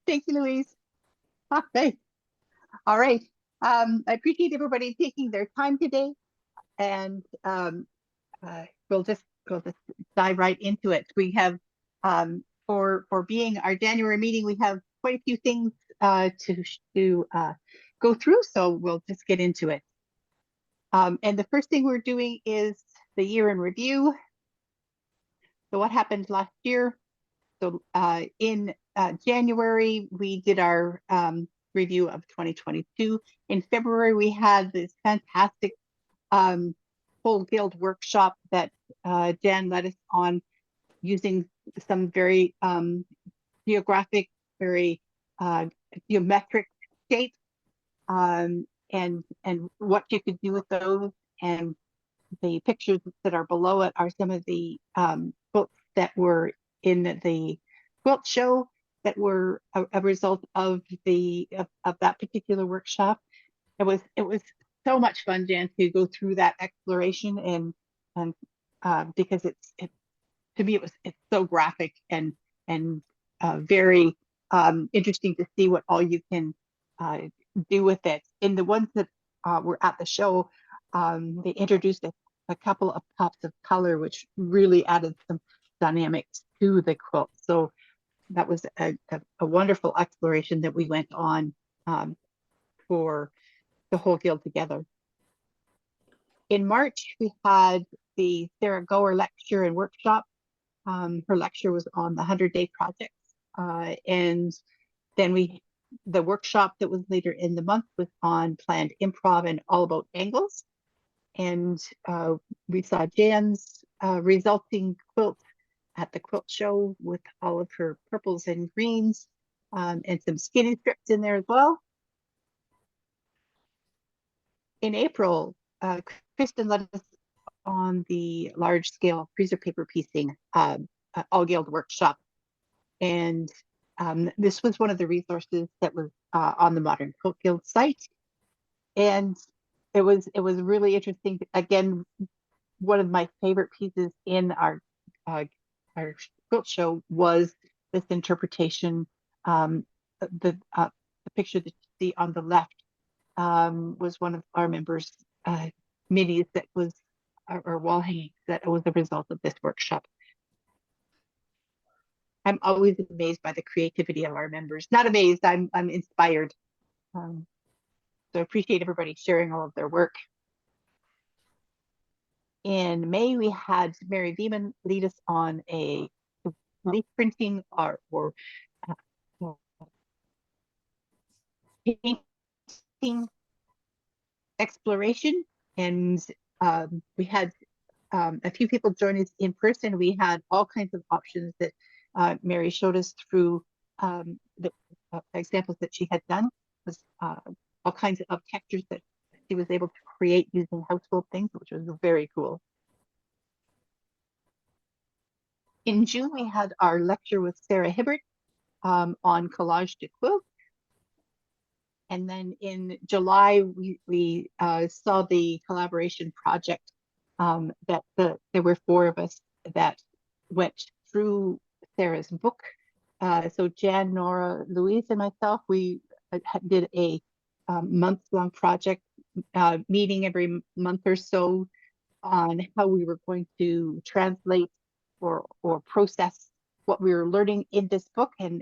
Thank you, Louise. All right. All right. I appreciate everybody taking their time today, and we'll just dive right into it. We have for being our January meeting, we have quite a few things to go through, so we'll just get into it. And the first thing we're doing is the year in review. So what happened last year? So in January, we did our review of 2022. In February, we had this fantastic um, whole guild workshop that Jan led us on using some very geographic, very geometric shapes and what you could do with those. And the pictures that are below it are some of the books that were in the quilt show that were a result of of that particular workshop. It was so much fun, Jan, to go through that exploration and because to me it's so graphic and very interesting to see what all you can uh, do with it. In the ones that were at the show, they introduced a couple of pops of color, which really added some dynamics to the quilt. So that was a wonderful exploration that we went on for the whole guild together. In March, we had the Sarah Goer lecture and workshop. Her lecture was on the 100-day projects. And then the workshop that was later in the month was on planned improv and all about angles. And we saw Jan's resulting quilt at the quilt show with all of her purples and greens and some skinny strips in there as well. In April, Kristen led us on the large scale freezer paper piecing all guild workshop. And this was one of the resources that was on the Modern Quilt Guild site. And it was really interesting. Again, one of my favorite pieces in uh, our quilt show was this interpretation. The picture that you see on the left was one of our members' minis that was or wall hangings that was a result of this workshop. I'm always amazed by the creativity of our members. Not amazed, I'm inspired. So I appreciate everybody sharing all of their work. In May, we had Mary Veman lead us on a leaf printing or painting exploration. And we had a few people join us in person. We had all kinds of options that Mary showed us through the examples that she had done. Was all kinds of textures that she was able to create using household things, which was very cool. In June, we had our lecture with Sarah Hibbert on collage de quilt. And then in July, we saw the collaboration project that there were four of us that went through Sarah's book. So Jan, Nora, Louise, and myself, we did a month-long project meeting every month or so on how we were going to translate or process what we were learning in this book. And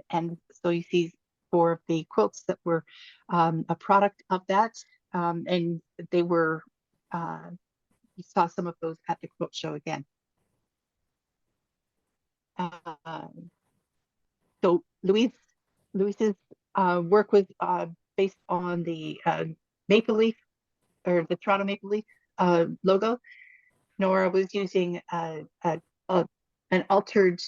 so you see four of the quilts that were a product of that. And they were, you saw some of those at the quilt show again. So Louise's work was based on the Maple Leaf or the Toronto Maple Leaf logo. Nora was using an altered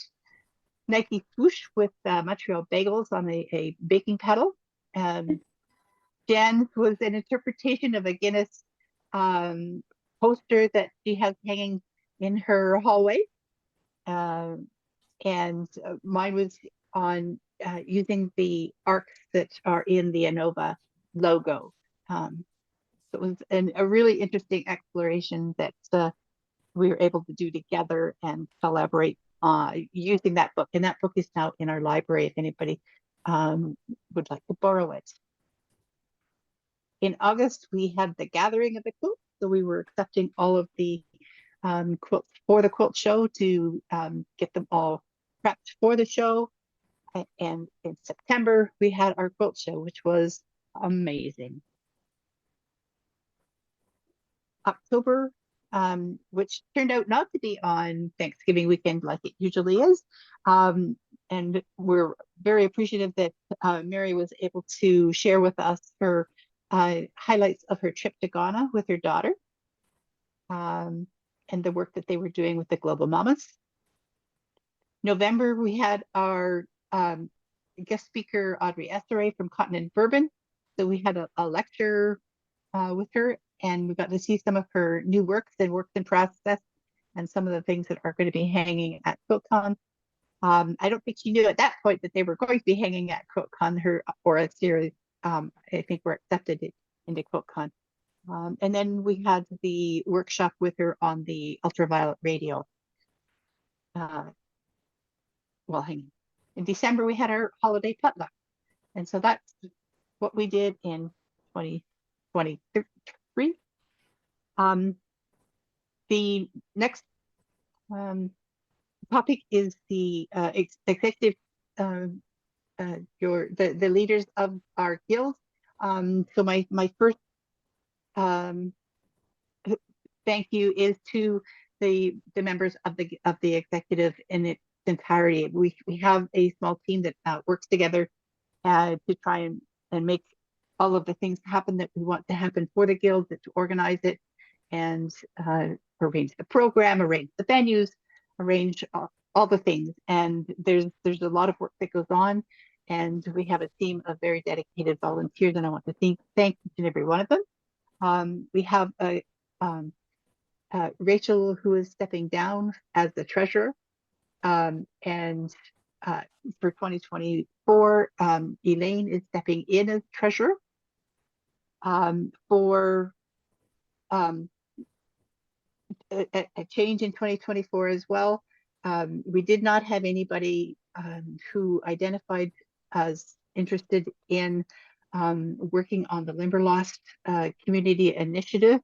Nike swoosh with Montreal bagels on a baking paddle. Jan was an interpretation of a Guinness poster that she has hanging in her hallway. And mine was on using the arcs that are in the ANOVA logo. So it was a really interesting exploration that we were able to do together and collaborate using that book. And that book is now in our library if anybody would like to borrow it. In August, we had the gathering of the quilt. So we were accepting all of the quilts for the quilt show to get them all prepped for the show. And in September, we had our quilt show, which was amazing. October, which turned out not to be on Thanksgiving weekend like it usually is. And we're very appreciative that Mary was able to share with us her highlights of her trip to Ghana with her daughter, and the work that they were doing with the Global Mamas. November, we had our guest speaker, Audrey Esseray from Continent Bourbon. So we had a lecture with her, and we got to see some of her new works in process, and some of the things that are going to be hanging at QuiltCon. I don't think she knew at that point that they were going to be hanging at QuiltCon. Her or a series, I think, were accepted into QuiltCon. And then we had the workshop with her on the ultraviolet radio. Well, hanging. In December, we had our holiday potluck. And so that's what we did in 2023. The next topic is the executive, the leaders of our guild. So my first thank you is to the members of the executive in its entirety. We have a small team that works together to try and make all of the things happen that we want to happen for the guild, to organize it and arrange the program, arrange the venues, arrange all the things. And there's a lot of work that goes on, and we have a team of very dedicated volunteers, and I want to thank each and every one of them. We have Rachel, who is stepping down as the treasurer, and for 2024, Elaine is stepping in as treasurer. For a change in 2024 as well, we did not have anybody who identified as interested in working on the Limberlost Community Initiative.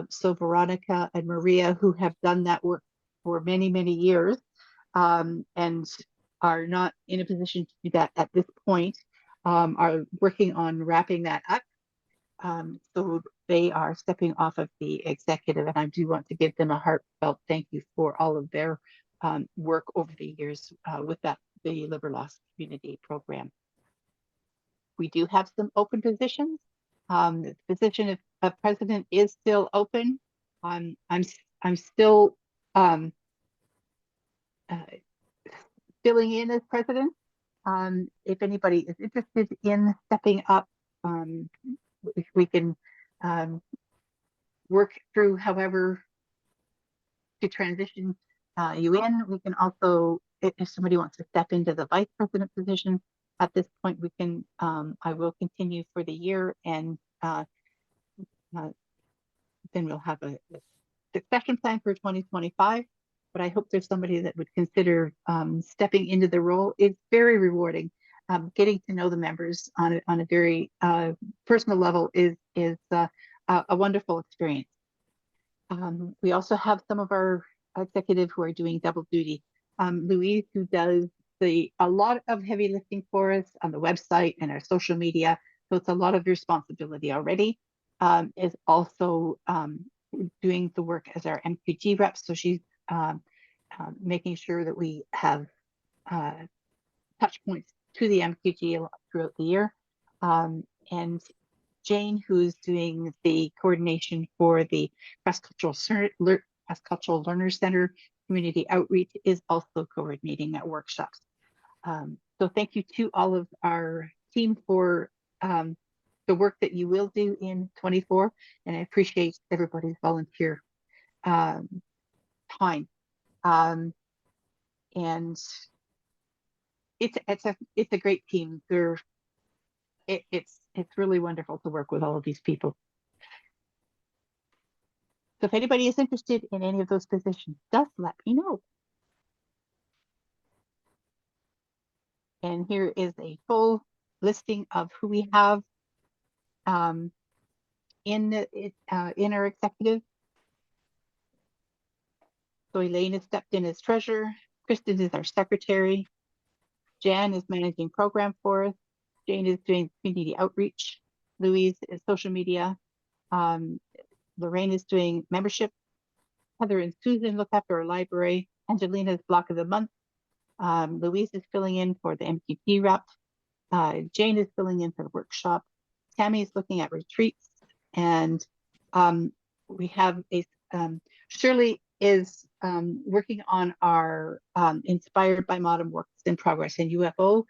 So Veronica and Maria, who have done that work for many, many years, and are not in a position to do that at this point, are working on wrapping that up. So they are stepping off of the executive, and I do want to give them a heartfelt thank you for all of their work over the years with the Limberlost Community Program. We do have some open positions. The position of president is still open. I'm still filling in as president. If anybody is interested in stepping up, we can work through however to transition you in. We can also, if somebody wants to step into the vice president position, at this point we can, I will continue for the year, and then we'll have a succession plan for 2025. But I hope there's somebody that would consider stepping into the role. It's very rewarding. Getting to know the members on a very personal level is a wonderful experience. We also have some of our executives who are doing double duty. Louise, who does a lot of heavy lifting for us on the website and our social media, so it's a lot of responsibility already, is also doing the work as our MQG rep. So she's making sure that we have touch points to the MQG throughout the year. And Jane, who's doing the coordination for the Cross-Cultural Learner Center community outreach, is also coordinating that workshops. So thank you to all of our team for the work that you will do in 24, and I appreciate everybody's volunteer time. And it's a great team. It's really wonderful to work with all of these people. So if anybody is interested in any of those positions, just let me know. And here is a full listing of who we have um, in our executive. So Elaine has stepped in as treasurer. Kristen is our secretary. Jan is managing program for us. Jane is doing community outreach. Louise is social media. Um, Lorraine is doing membership. Heather and Susan look after our library. Angelina's block of the month. Louise is filling in for the MQT rep. Jane is filling in for the workshop. Tammy is looking at retreats. And we have Shirley is working on our Inspired by Modern Works in Progress and UFO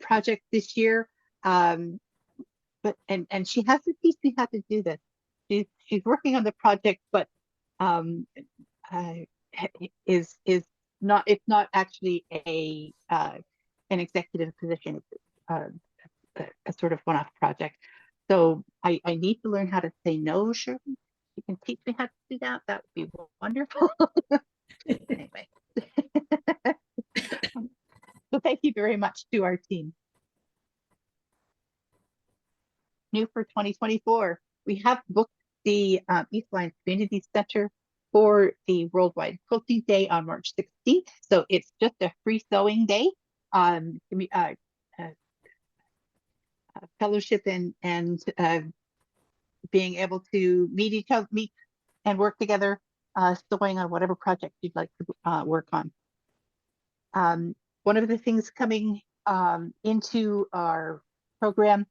project this year. And she has to teach me how to do this. She's working on the project, but um, is not, it's not actually an executive position. It's a sort of one-off project. So I need to learn how to say no, Shirley. You can teach me how to do that. That would be wonderful. Anyway. So thank you very much to our team. New for 2024, we have booked the East Line Community Center for the Worldwide Quilting Day on March 16th. So it's just a free sewing day. Fellowship and being able to meet and work together, sewing on whatever project you'd like to work on. One of the things coming into our program,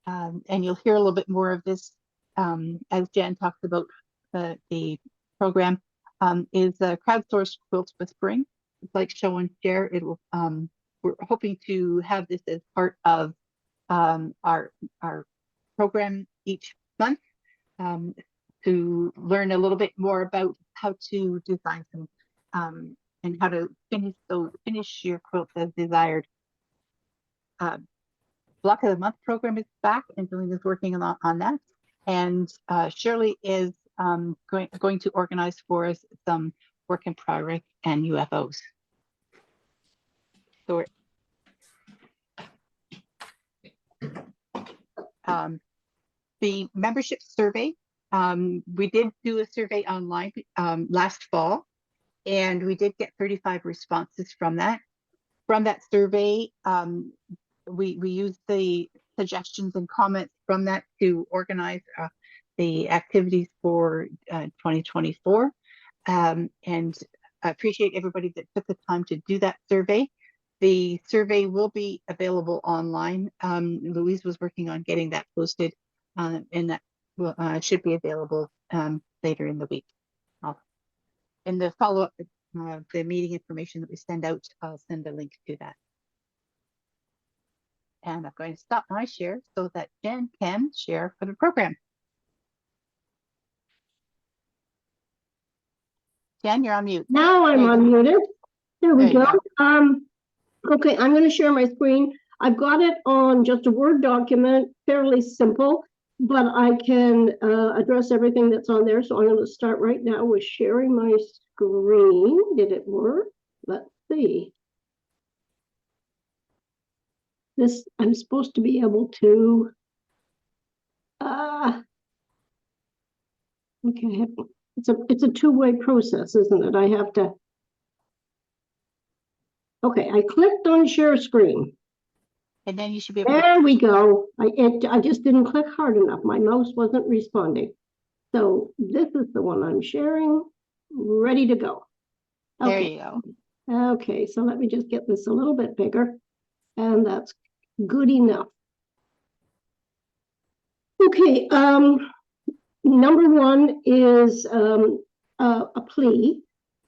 and you'll hear a little bit more of this as Jan talks about the program, is crowdsourced quilt whispering. It's like show and share. It will. We're hoping to have this as part of our program each month to learn a little bit more about how to design some and how to finish your quilt as desired. Block of the Month program is back, and Angelina's working on that. And Shirley is going to organize for us some work in progress and UFOs. So the membership survey, we did do a survey online last fall, and we did get 35 responses from that. From that survey, we used the suggestions and comments from that to organize the activities for 2024. And I appreciate everybody that took the time to do that survey. The survey will be available online. Louise was working on getting that posted, and that should be available later in the week. In the follow-up, the meeting information that we send out, I'll send a link to that. And I'm going to stop my share so that Jen can share for the program. Jen, you're on mute. Now I'm unmuted. There we go. Okay, I'm going to share my screen. I've got it on just a Word document, fairly simple, but I can address everything that's on there. So I'm going to start right now with sharing my screen. Did it work? Let's see. This, I'm supposed to be able to, okay, it's a two-way process, isn't it? I have to, okay, I clicked on share screen. And then you should be able there we go. I just didn't click hard enough. My mouse wasn't responding. So this is the one I'm sharing. Ready to go. Okay. There you go. Okay, so let me just get this a little bit bigger. And that's good enough. Okay, number one is a plea.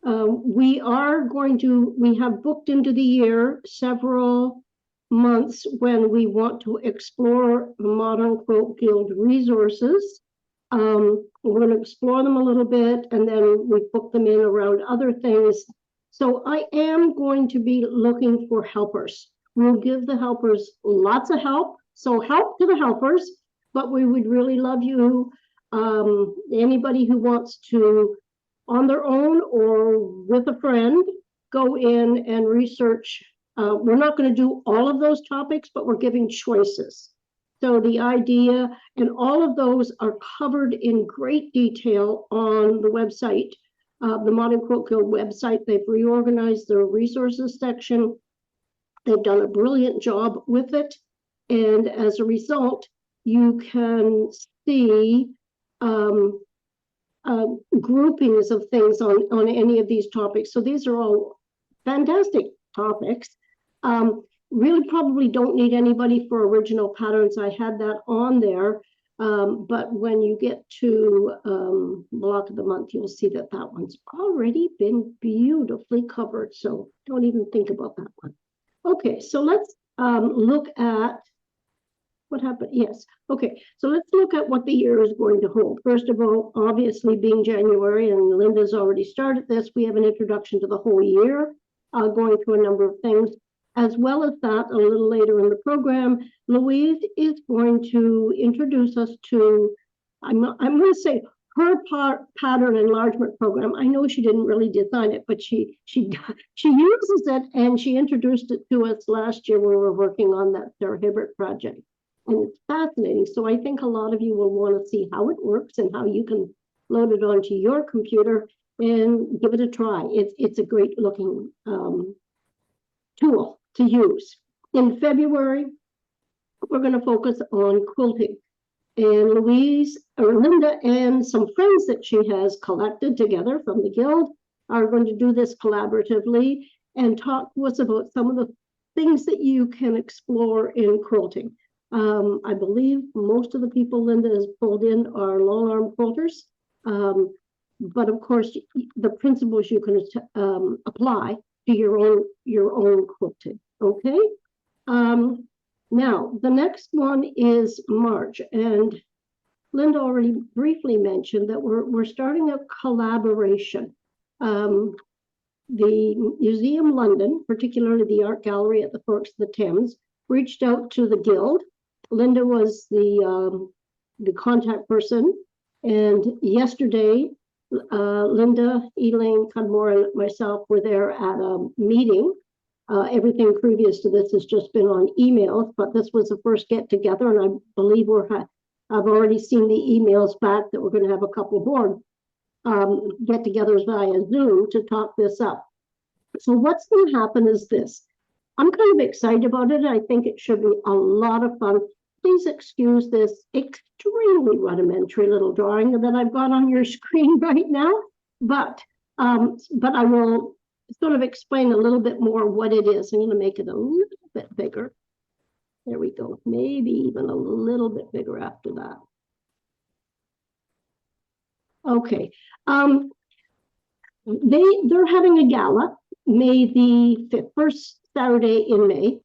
We have booked into the year several months when we want to explore the Modern Quilt Guild resources. We're going to explore them a little bit, and then we book them in around other things. So I am going to be looking for helpers. We'll give the helpers lots of help. So help to the helpers, but we would really love you. Anybody who wants to, on their own or with a friend, go in and research We're not going to do all of those topics, but we're giving choices. So the idea, and all of those are covered in great detail on the website, the Modern Quilt Guild website. They've reorganized their resources section. They've done a brilliant job with it. And as a result, you can see groupings of things on any of these topics. So these are all fantastic topics. Really probably don't need anybody for original patterns. I had that on there. But when you get to block of the month, you'll see that that one's already been beautifully covered. So don't even think about that one. Okay, so let's look at what happened. Yes. Okay, so let's look at what the year is going to hold. First of all, obviously being January, and Linda's already started this, we have an introduction to the whole year, going through a number of things. As well as that, a little later in the program, Louise is going to introduce us to, I'm going to say, her pattern enlargement program. I know she didn't really design it, but she uses it, and she introduced it to us last year when we were working on that Sarah Hibbert project. And it's fascinating. So I think a lot of you will want to see how it works and how you can load it onto your computer and give it a try. It's a great looking tool to use. In February, we're going to focus on quilting. And Linda and some friends that she has collected together from the Guild are going to do this collaboratively and talk to us about some of the things that you can explore in quilting. I believe most of the people Linda has pulled in are long arm quilters. But of course, the principles you can apply to your own quilting. Okay. Now the next one is March, and Linda already briefly mentioned that we're starting a collaboration. The Museum London, particularly the Art Gallery at the Forks of the Thames, reached out to the Guild. Linda was the contact person, and yesterday Linda, Elaine Cudmore, and myself were there at a meeting. Everything previous to this has just been on emails, but this was the first get together, and I believe I've already seen the emails back that we're going to have a couple more get togethers via Zoom to talk this up. So what's going to happen is this. I'm kind of excited about it. I think it should be a lot of fun. Please excuse this extremely rudimentary little drawing that I've got on your screen right now, but I will sort of explain a little bit more what it is. I'm going to make it a little bit bigger. There we go. Maybe even a little bit bigger after that. Okay. They're having a gala May the 5th, first Saturday in May.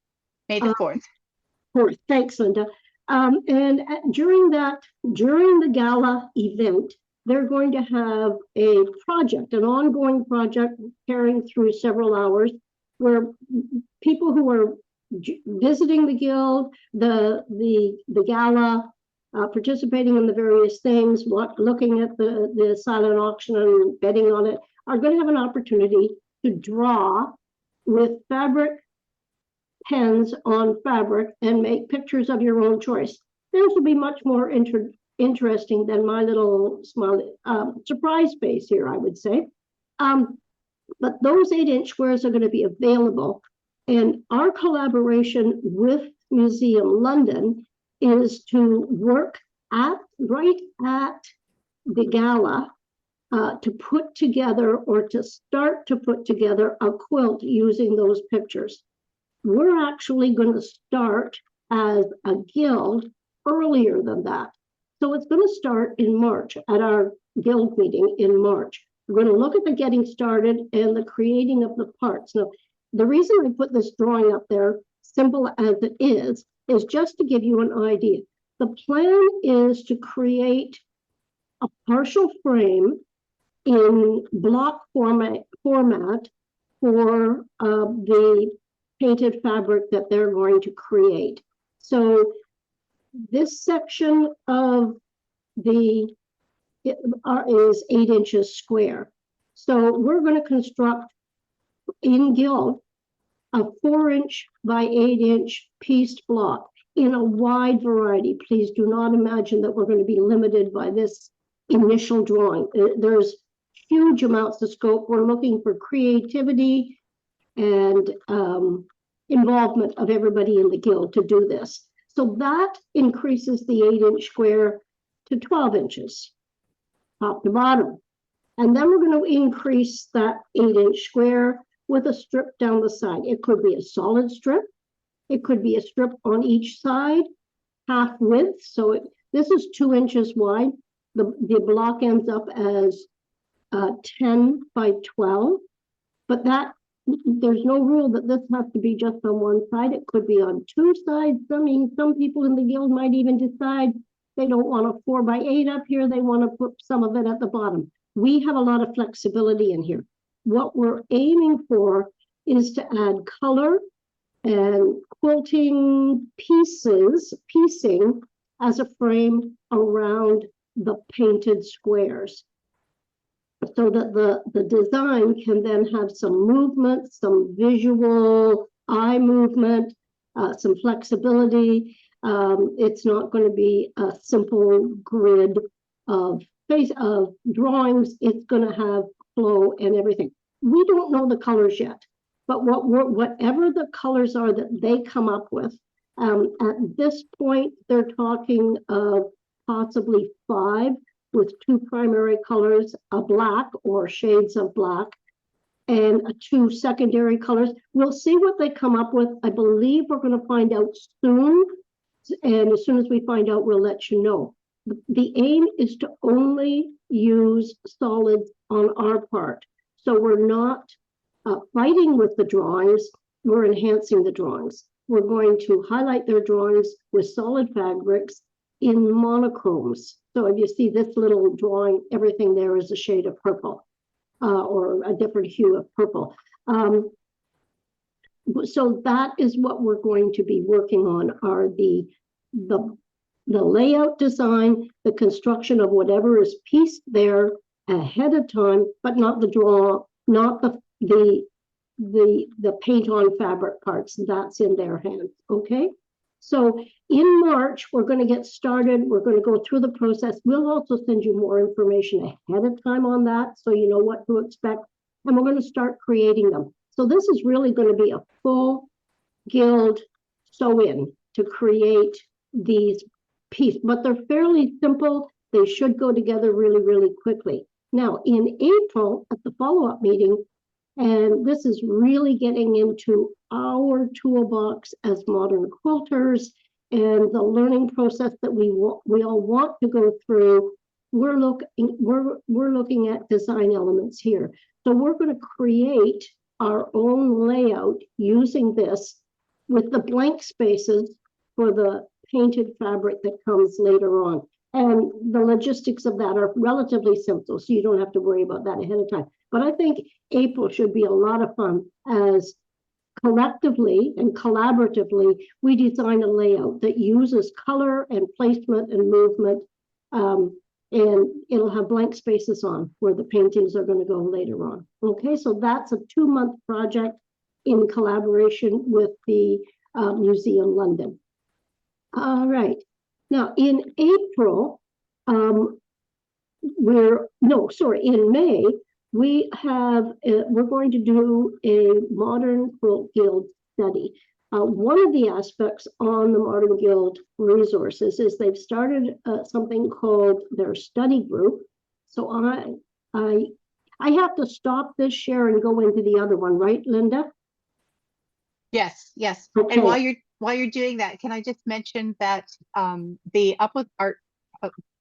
May the 4th. 4th. Thanks, Linda. And during the gala event, they're going to have a project, an ongoing project carrying through several hours, where people who are visiting the Guild, the gala, participating in the various things, looking at the silent auction and betting on it, are going to have an opportunity to draw with fabric pens on fabric and make pictures of your own choice. This will be much more interesting than my little small surprise face here, I would say. But those 8-inch squares are going to be available. And our collaboration with Museum London is to work right at the gala to put together, or to start to put together, a quilt using those pictures. We're actually going to start as a Guild earlier than that. So it's going to start in March at our Guild meeting in March. We're going to look at the getting started and the creating of the parts. Now, the reason I put this drawing up there, simple as it is just to give you an idea. The plan is to create a partial frame in block format for the painted fabric that they're going to create. So this section of the is 8 inches square. So we're going to construct in Guild a 4-inch by 8-inch pieced block in a wide variety. Please do not imagine that we're going to be limited by this initial drawing. There's huge amounts of scope. We're looking for creativity and involvement of everybody in the guild to do this. So that increases the 8-inch square to 12 inches, top to bottom. And then we're going to increase that 8-inch square with a strip down the side. It could be a solid strip. It could be a strip on each side, half width. So this is 2 inches wide. The block ends up as 10 by 12. But there's no rule that this has to be just on one side. It could be on 2 sides. I mean, some people in the guild might even decide they don't want a 4 by 8 up here. They want to put some of it at the bottom. We have a lot of flexibility in here. What we're aiming for is to add color and quilting piecing as a frame around the painted squares, so that the design can then have some movement, some visual eye movement, some flexibility. It's not going to be a simple grid of drawings. It's going to have flow and everything. We don't know the colors yet, but whatever the colors are that they come up with, at this point, they're talking of possibly 5 with 2 primary colors, a black or shades of black, and 2 secondary colors. We'll see what they come up with. I believe we're going to find out soon. And as soon as we find out, we'll let you know. The aim is to only use solids on our part. So we're not fighting with the drawings, we're enhancing the drawings. We're going to highlight their drawings with solid fabrics in monochromes. So if you see this little drawing, everything there is a shade of purple or a different hue of purple. So that is what we're going to be working on, are the layout design, the construction of whatever is pieced there ahead of time, but not the paint on fabric parts. That's in their hands. Okay. So in March, we're going to get started. We're going to go through the process. We'll also send you more information ahead of time on that, so you know what to expect. And we're going to start creating them. So this is really going to be a full guild sew-in to create these pieces, but they're fairly simple. They should go together really, really quickly. Now, in April, at the follow-up meeting, and this is really getting into our toolbox as modern quilters and the learning process that we all want to go through. We're looking at design elements here. So we're going to create our own layout using this with the blank spaces for the painted fabric that comes later on. And the logistics of that are relatively simple, so you don't have to worry about that ahead of time. But I think April should be a lot of fun as collectively and collaboratively we design a layout that uses color and placement and movement, and it'll have blank spaces on where the paintings are going to go later on. Okay, so that's a 2-month project in collaboration with the Museum London. All right. Now, in April, in May, we're going to do a Modern Quilt Guild study. One of the aspects on the Modern Guild resources is they've started something called their study group. So I have to stop this share and go into the other one, right, Linda? Yes, yes. Okay. And while you're doing that, can I just mention that the Up with Art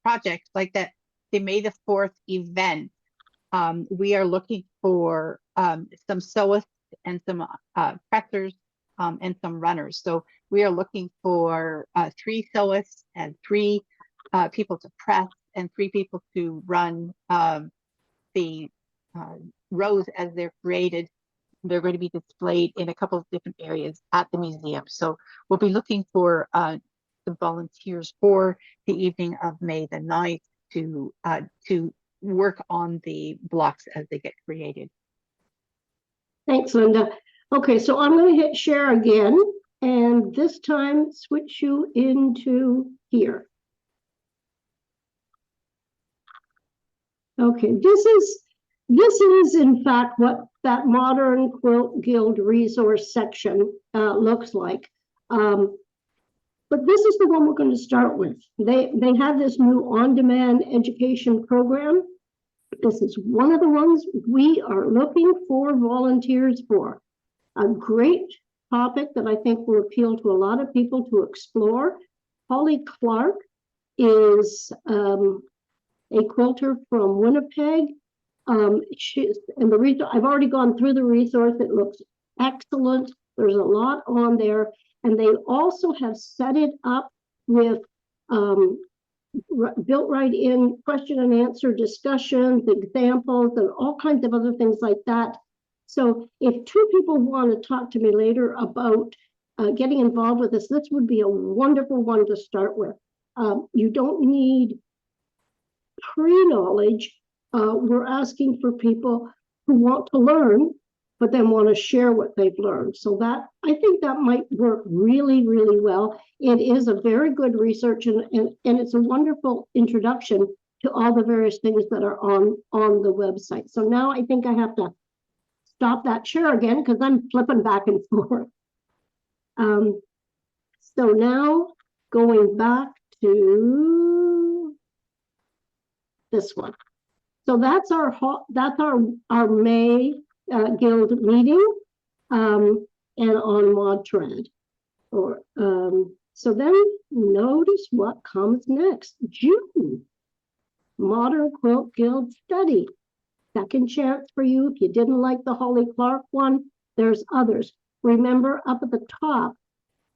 project, like that, the May the 4th event, we are looking for some sewists and some pressers and some runners. So we are looking for 3 sewists and 3 people to press and 3 people to run the rows as they're created. They're going to be displayed in a couple of different areas at the museum. So we'll be looking for the volunteers for the evening of May the 9th to work on the blocks as they get created. Thanks, Linda. Okay, so I'm going to hit share again, and this time switch you into here. Okay, this is in fact what that Modern Quilt Guild resource section looks like. But this is the one we're going to start with. They have this new on-demand education program. This is one of the ones we are looking for volunteers for. A great topic that I think will appeal to a lot of people to explore. Holly Clark is a quilter from Winnipeg. And the resource, I've already gone through the resource. It looks excellent. There's a lot on there. And they also have set it up with built right in question and answer discussions, examples, and all kinds of other things like that. So if two people want to talk to me later about getting involved with this, this would be a wonderful one to start with. You don't need pre-knowledge. We're asking for people who want to learn, but then want to share what they've learned. So that, I think that might work really, really well. It is a very good research and it's a wonderful introduction to all the various things that are on the website. So now I think I have to stop that share again because I'm flipping back and forth. So now going back to this one. So that's our May Guild meeting and on ModTrad. So then notice what comes next. June, Modern Quilt Guild Study. Second chance for you. If you didn't like the Holly Clark one, there's others. Remember up at the top,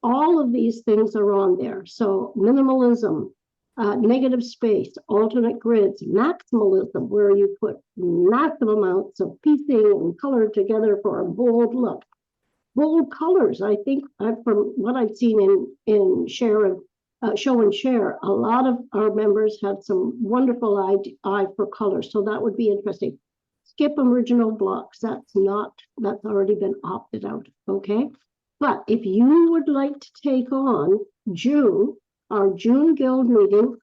all of these things are on there. So minimalism, negative space, alternate grids, maximalism, where you put massive amounts of piecing and color together for a bold look. Bold colors, I think from what I've seen in share and show and share, a lot of our members have some wonderful eye for color. So that would be interesting. Skip original blocks. That's already been opted out. Okay. But if you would like to take on June, our June Guild meeting,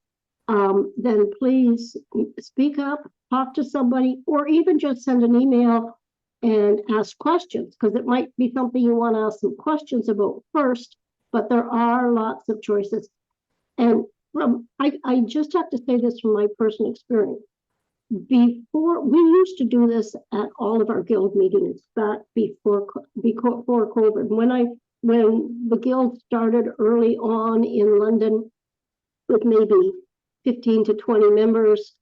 then please speak up, talk to somebody, or even just send an email and ask questions, because it might be something you want to ask some questions about first, but there are lots of choices. And I just have to say this from my personal experience. Before, we used to do this at all of our guild meetings back before COVID. When the guild started early on in London with maybe 15 to 20 members,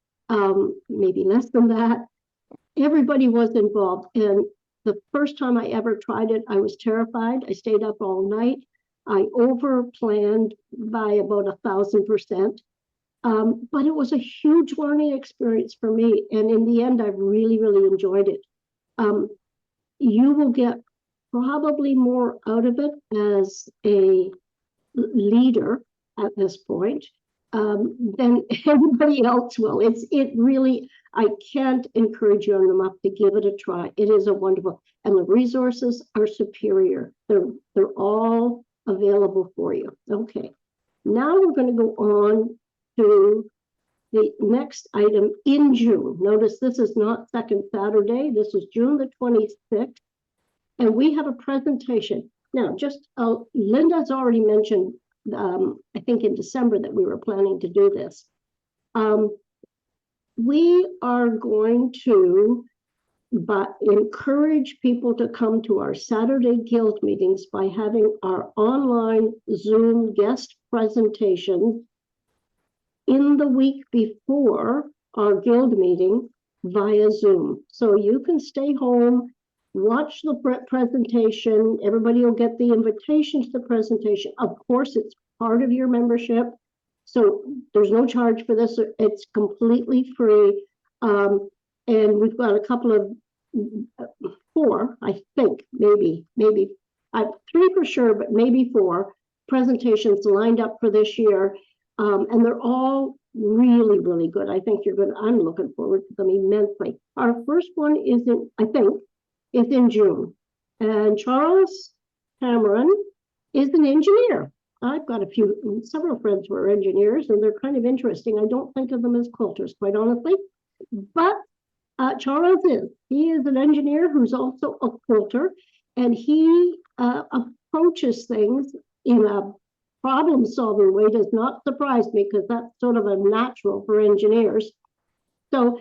maybe less than that, everybody was involved. And the first time I ever tried it, I was terrified. I stayed up all night. I over planned by about 1,000%. But it was a huge learning experience for me. And in the end, I really, really enjoyed it. You will get probably more out of it as a leader at this point than anybody else will. It really, I can't encourage you enough to give it a try. It is a wonderful, and the resources are superior. They're all available for you. Okay, now we're going to go on to the next item in June. Notice this is not second Saturday. This is June the 26th. And we have a presentation. Now, just Linda's already mentioned, I think in December, that we were planning to do this. We are going to encourage people to come to our Saturday Guild meetings by having our online Zoom guest presentations in the week before our Guild meeting via Zoom. So you can stay home, watch the presentation. Everybody will get the invitation to the presentation. Of course, it's part of your membership. So there's no charge for this. It's completely free. And we've got a couple of, 4, I think, maybe 3 for sure, but maybe 4 presentations lined up for this year. And they're all really, really good. I think you're good. I'm looking forward to them immensely. Our first one is in June. And Charles Cameron is an engineer. I've got several friends who are engineers, and they're kind of interesting. I don't think of them as quilters, quite honestly. But Charles he is an engineer who's also a quilter, and he approaches things in a problem-solving way. Does not surprise me, because that's sort of a natural for engineers. So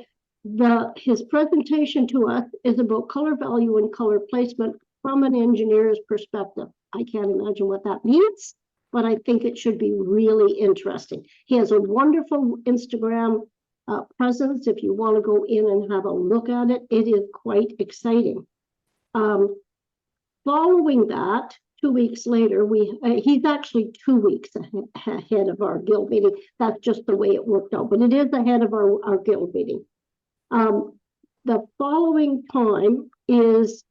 his presentation to us is about color value and color placement from an engineer's perspective. I can't imagine what that means, but I think it should be really interesting. He has a wonderful Instagram presence. If you want to go in and have a look at it, it is quite exciting. Following that, 2 weeks later, he's actually 2 weeks ahead of our guild meeting. That's just the way it worked out, but it is ahead of our guild meeting. The following time is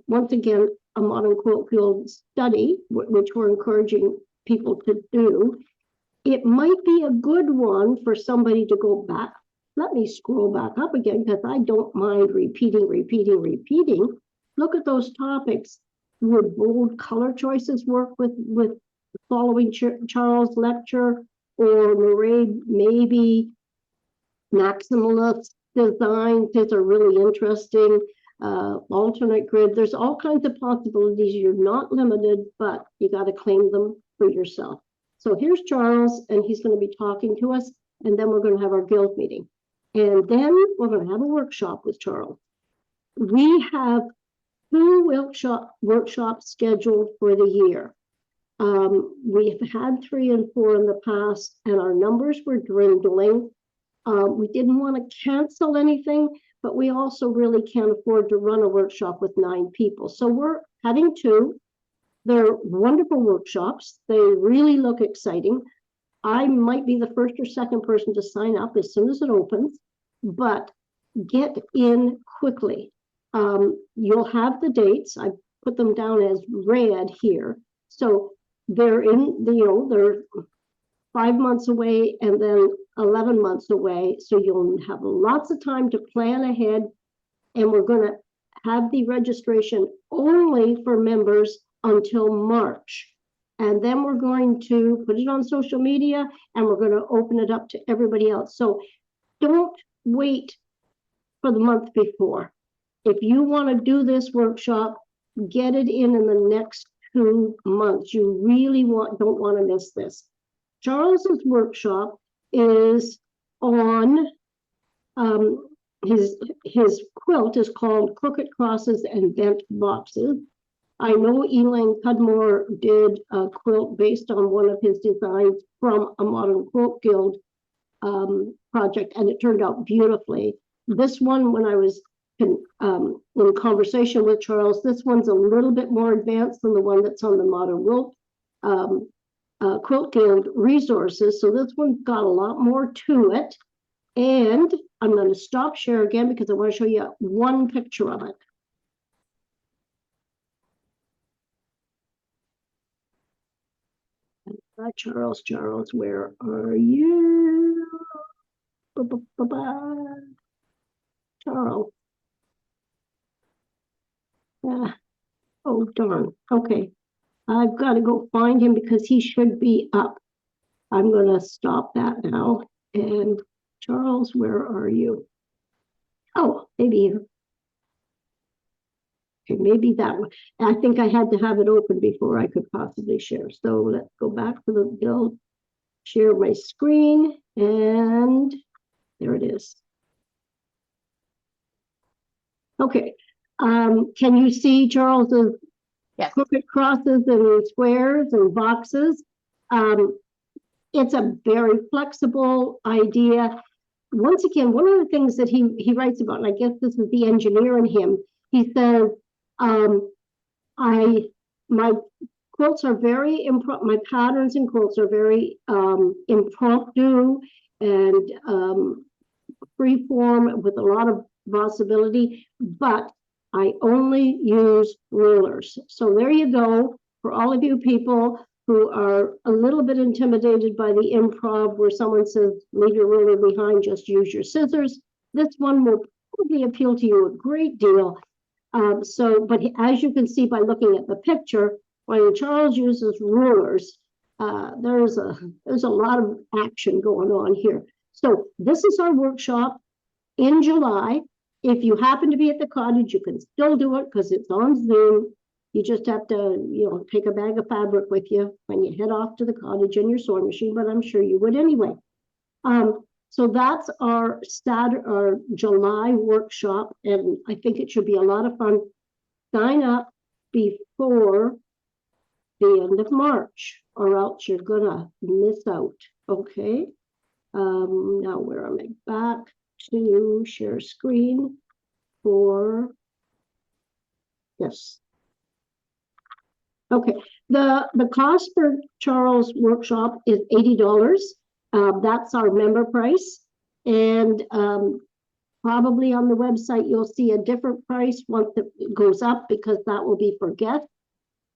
once again a modern quilt guild study, which we're encouraging people to do. It might be a good one for somebody to go back. Let me scroll back up again, because I don't mind repeating. Look at those topics. Would bold color choices work with following Charles' lecture, or maybe maximalist designs? These are really interesting. Alternate grid. There's all kinds of possibilities. You're not limited, but you got to claim them for yourself. So here's Charles, and he's going to be talking to us, and then we're going to have our guild meeting. And then we're going to have a workshop with Charles. We have 2 workshops scheduled for the year. We've had 3 and 4 in the past, and our numbers were dwindling. We didn't want to cancel anything, but we also really can't afford to run a workshop with 9 people. So we're having 2. They're wonderful workshops. They really look exciting. I might be the first or second person to sign up as soon as it opens, but get in quickly. You'll have the dates. I put them down as red here. So they're they're 5 months away and then 11 months away. So you'll have lots of time to plan ahead. And we're going to have the registration only for members until March. And then we're going to put it on social media, and we're going to open it up to everybody else. So don't wait for the month before. If you want to do this workshop, get it in the next 2 months. You really don't want to miss this. Charles's workshop is on his quilt is called Crooked Crosses and Bent Boxes. I know Elaine Cudmore did a quilt based on one of his designs from a Modern Quilt Guild project, and it turned out beautifully. This one, when I was in conversation with Charles, this one's a little bit more advanced than the one that's on the Modern Quilt Guild resources. So this one's got a lot more to it. And I'm going to stop share again because I want to show you one picture of it. Charles, where are you? Charles. Oh, darn. Okay. I've got to go find him because he should be up. I'm going to stop that now. And Charles, where are you? Oh, maybe you. Okay, maybe that one. I think I had to have it open before I could possibly share. So let's go back to the guild, share my screen, and there it is. Okay. Can you see Charles's crooked crosses and squares and boxes? It's a very flexible idea. Once again, one of the things that he writes about, and I guess this is the engineer in him, he says, my quilts are very my patterns and quilts are very impromptu and free form with a lot of possibility, but I only use rulers. So there you go for all of you people who are a little bit intimidated by the improv where someone says, leave your ruler behind, just use your scissors. This one will probably appeal to you a great deal. But as you can see by looking at the picture, when Charles uses rulers, there's a lot of action going on here. So this is our workshop in July. If you happen to be at the cottage, you can still do it because it's on Zoom. You just have to, take a bag of fabric with you when you head off to the cottage in your sewing machine, but I'm sure you would anyway. So that's our July workshop, and I think it should be a lot of fun. Sign up before the end of March, or else you're gonna miss out. Okay. Now where am I? Back to share screen for yes. Okay. The cost for Charles' workshop is $80. That's our member price, and probably on the website you'll see a different price once it goes up because that will be for guests.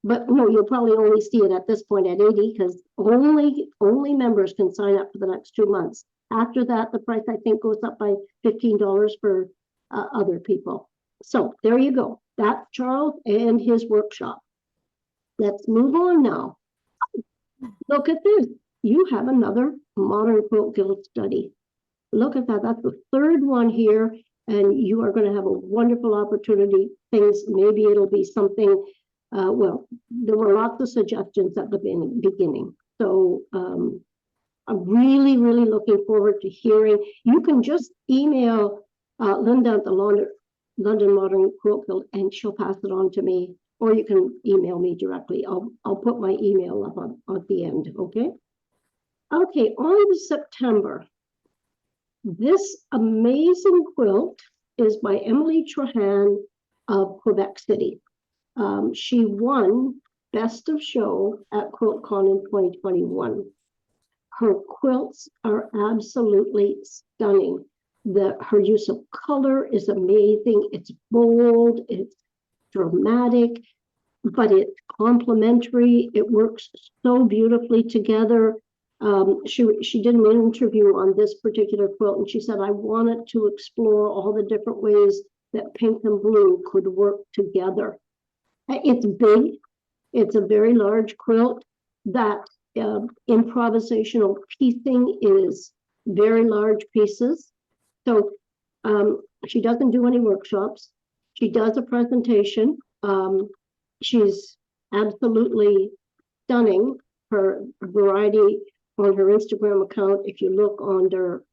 But no, you'll probably only see it at this point at 80 because only members can sign up for the next 2 months. After that, the price I think goes up by $15 for other people. So there you go. That's Charles and his workshop. Let's move on now. Look at this. You have another Modern Quilt Guild study. Look at that. That's the third one here, and you are going to have a wonderful opportunity. Maybe it'll be something. Well, there were lots of suggestions at the beginning. So I'm really, really looking forward to hearing. You can just email Linda at the London Modern Quilt Guild, and she'll pass it on to me. Or you can email me directly. I'll put my email up at the end, okay? Okay, on to September. This amazing quilt is by Emily Trahan of Quebec City. She won Best of Show at QuiltCon in 2021. Her quilts are absolutely stunning. Her use of color is amazing. It's bold, it's dramatic, but it's complementary. It works so beautifully together. She did an interview on this particular quilt, and she said, I wanted to explore all the different ways that pink and blue could work together. It's big. It's a very large quilt. That improvisational piecing is very large pieces. So she doesn't do any workshops. She does a presentation. She's absolutely stunning. Her variety on her Instagram account, if you look under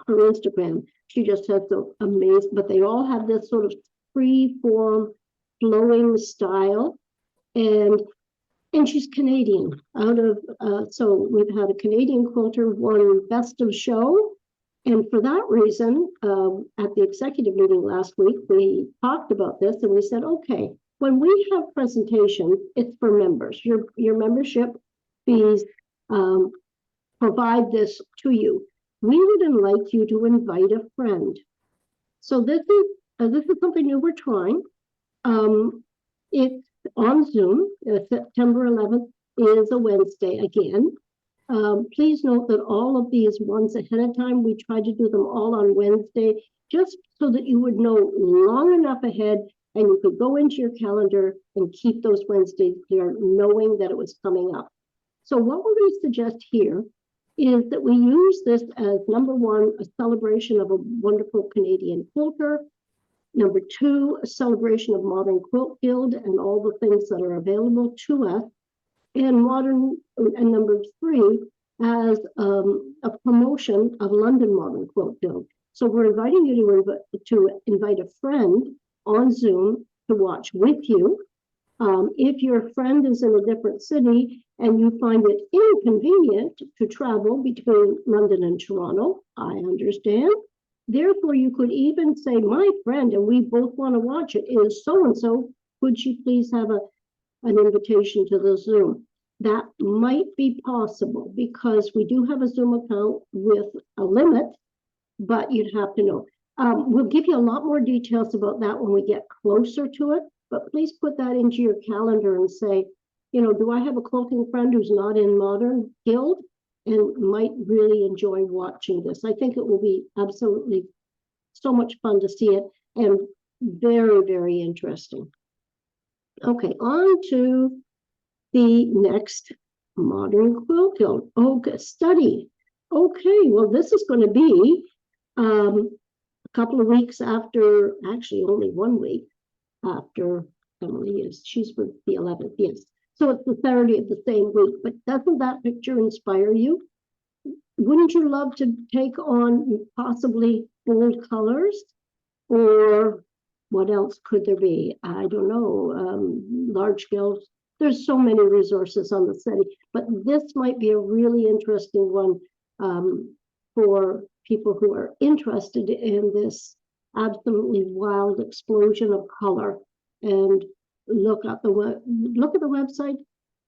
her Instagram, she just has the amazing, but they all have this sort of free form, flowing style. And she's Canadian. So we've had a Canadian quilter won Best of Show. And for that reason, at the executive meeting last week, we talked about this and we said, okay, when we have presentations, it's for members. Your membership fees provide this to you. We would like you to invite a friend. So this is something new we're trying. It's on Zoom. September 11th is a Wednesday again. Please note that all of these ones ahead of time, we try to do them all on Wednesday, just so that you would know long enough ahead and you could go into your calendar and keep those Wednesdays clear, knowing that it was coming up. So what we're going to suggest here is that we use this as, number one, a celebration of a wonderful Canadian quilter. Number two, a celebration of Modern Quilt Guild and all the things that are available to us. And number three, as a promotion of London Modern Quilt Guild. So we're inviting you to invite a friend on Zoom to watch with you. If your friend is in a different city and you find it inconvenient to travel between London and Toronto, I understand. Therefore, you could even say, my friend, and we both want to watch it, is so-and-so, could you please have an invitation to the Zoom? That might be possible because we do have a Zoom account with a limit, but you'd have to know. We'll give you a lot more details about that when we get closer to it, but please put that into your calendar and say, do I have a quilting friend who's not in Modern Guild and might really enjoy watching this? I think it will be absolutely so much fun to see it. And Very, very interesting. Okay, on to the next modern quilt guild. Okay, study. Okay, well, this is going to be a couple of weeks after, actually only 1 week after Emily is. She's with the 11th, yes. So it's the 30th, the same week. But doesn't that picture inspire you? Wouldn't you love to take on possibly bold colors? Or what else could there be? I don't know. Large scale. There's so many resources on the city, but this might be a really interesting one for people who are interested in this absolutely wild explosion of color. And look at the website,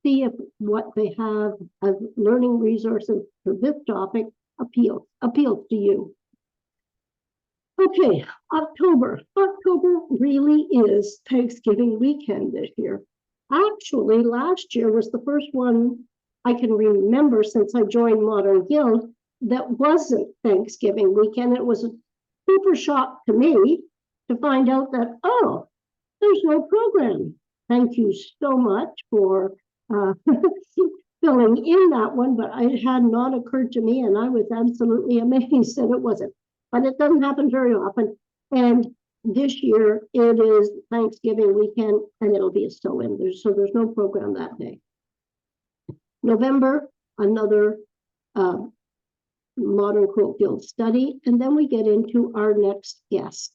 see if what they have as learning resources for this topic appeals to you. Okay, October. October really is Thanksgiving weekend this year. Actually, last year was the first one I can remember since I joined Modern Guild that wasn't Thanksgiving weekend. It was a super shock to me to find out that, oh, there's no program. Thank you so much for filling in that one, but it had not occurred to me, and I was absolutely amazed that it wasn't. But it doesn't happen very often. And this year it is Thanksgiving weekend, and it'll be a sew-in. So there's no program that day. November, another Modern Quilt Guild study, and then we get into our next guest.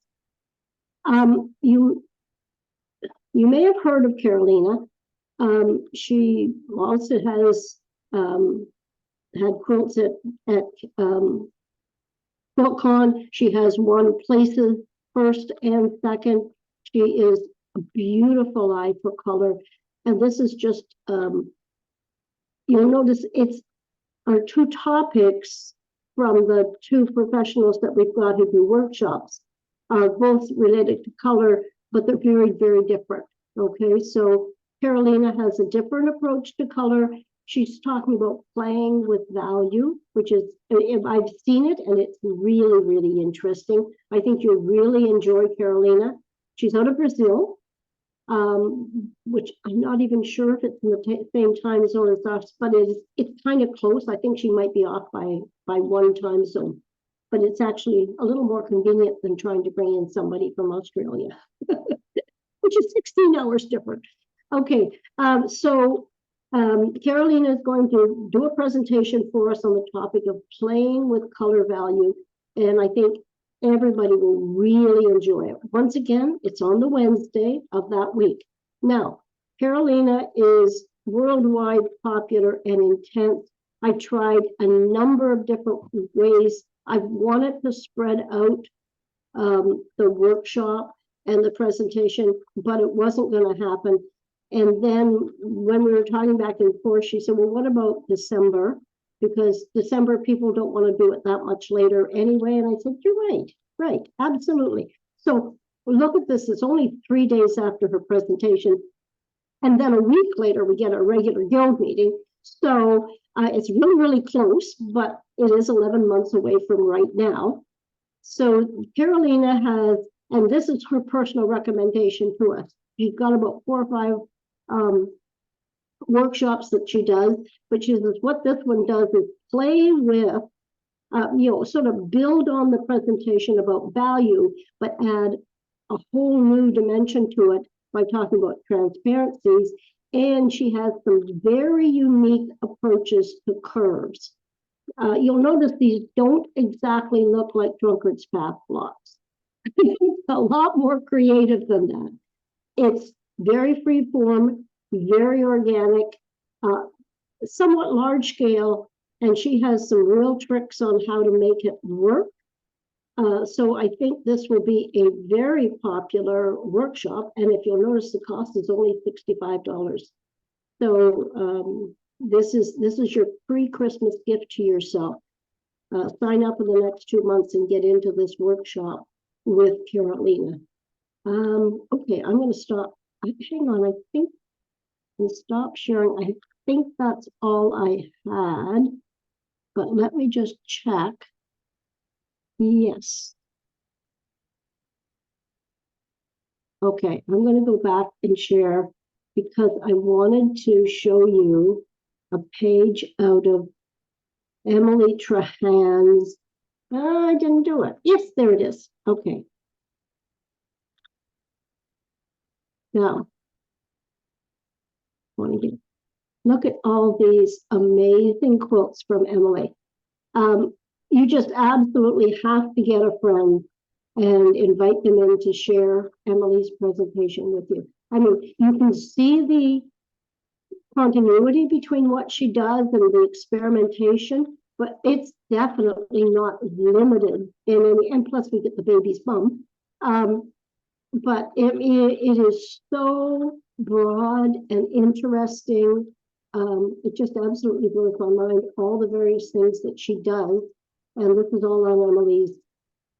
You may have heard of Carolina. She also has had quilts at QuiltCon. She has won places first and second. She is a beautiful eye for color. And this is just, you'll notice it's our two topics from the two professionals that we've got who do workshops are both related to color, but they're very, very different. Okay, so Carolina has a different approach to color. She's talking about playing with value, which is, I've seen it and it's really, really interesting. I think you'll really enjoy Carolina. She's out of Brazil, which I'm not even sure if it's in the same time zone as us, but it's kind of close. I think she might be off by one time zone, but it's actually a little more convenient than trying to bring in somebody from Australia, which is 16 hours different. Okay, so Carolina is going to do a presentation for us on the topic of playing with color value, and I think everybody will really enjoy it. Once again, it's on the Wednesday of that week. Now, Carolina is worldwide popular and intense. I tried a number of different ways. I wanted to spread out the workshop and the presentation, but it wasn't going to happen. And then when we were talking back and forth, she said, well, what about December? Because December people don't want to do it that much later anyway. And I said, you're right, absolutely. So look at this. It's only 3 days after her presentation. And then a week later, we get a regular guild meeting. So it's really, really close, but it is 11 months away from right now. So Carolina has, and this is her personal recommendation to us. She's got about 4 or 5 workshops that she does, but she says what this one does is play with, sort of build on the presentation about value, but add a whole new dimension to it by talking about transparencies. And she has some very unique approaches to curves. You'll notice these don't exactly look like drunkard's path blocks. It's a lot more creative than that. It's very free form, very organic, somewhat large scale, and she has some real tricks on how to make it work. So I think this will be a very popular workshop, and if you'll notice, the cost is only $65. So this is your pre-Christmas gift to yourself. Sign up in the next 2 months and get into this workshop with Carolina. Okay, I'm going to stop. Hang on, I think I'll stop sharing. I think that's all I had, but let me just check. Yes. Okay, I'm going to go back and share because I wanted to show you a page out of Emily Trahan's. I didn't do it. Yes, there it is. Okay. Now, want to get look at all these amazing quilts from Emily. You just absolutely have to get a friend and invite them in to share Emily's presentation with you. I mean, you can see the continuity between what she does and the experimentation, but it's definitely not limited in any, and plus we get the baby's bum. But it is so broad and interesting. It just absolutely blows my mind, all the various things that she does. And this is all on Emily's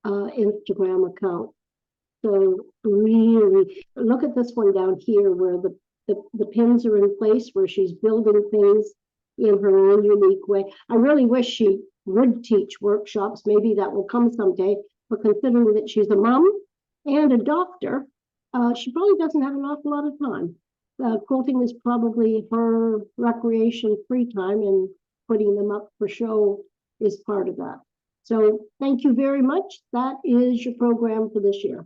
Instagram account. So really, look at this one down here where the pins are in place, where she's building things in her own unique way. I really wish she would teach workshops. Maybe that will come someday. But considering that she's a mom and a doctor, she probably doesn't have an awful lot of time. Quilting is probably her recreation free time, and putting them up for show is part of that. So thank you very much. That is your program for this year.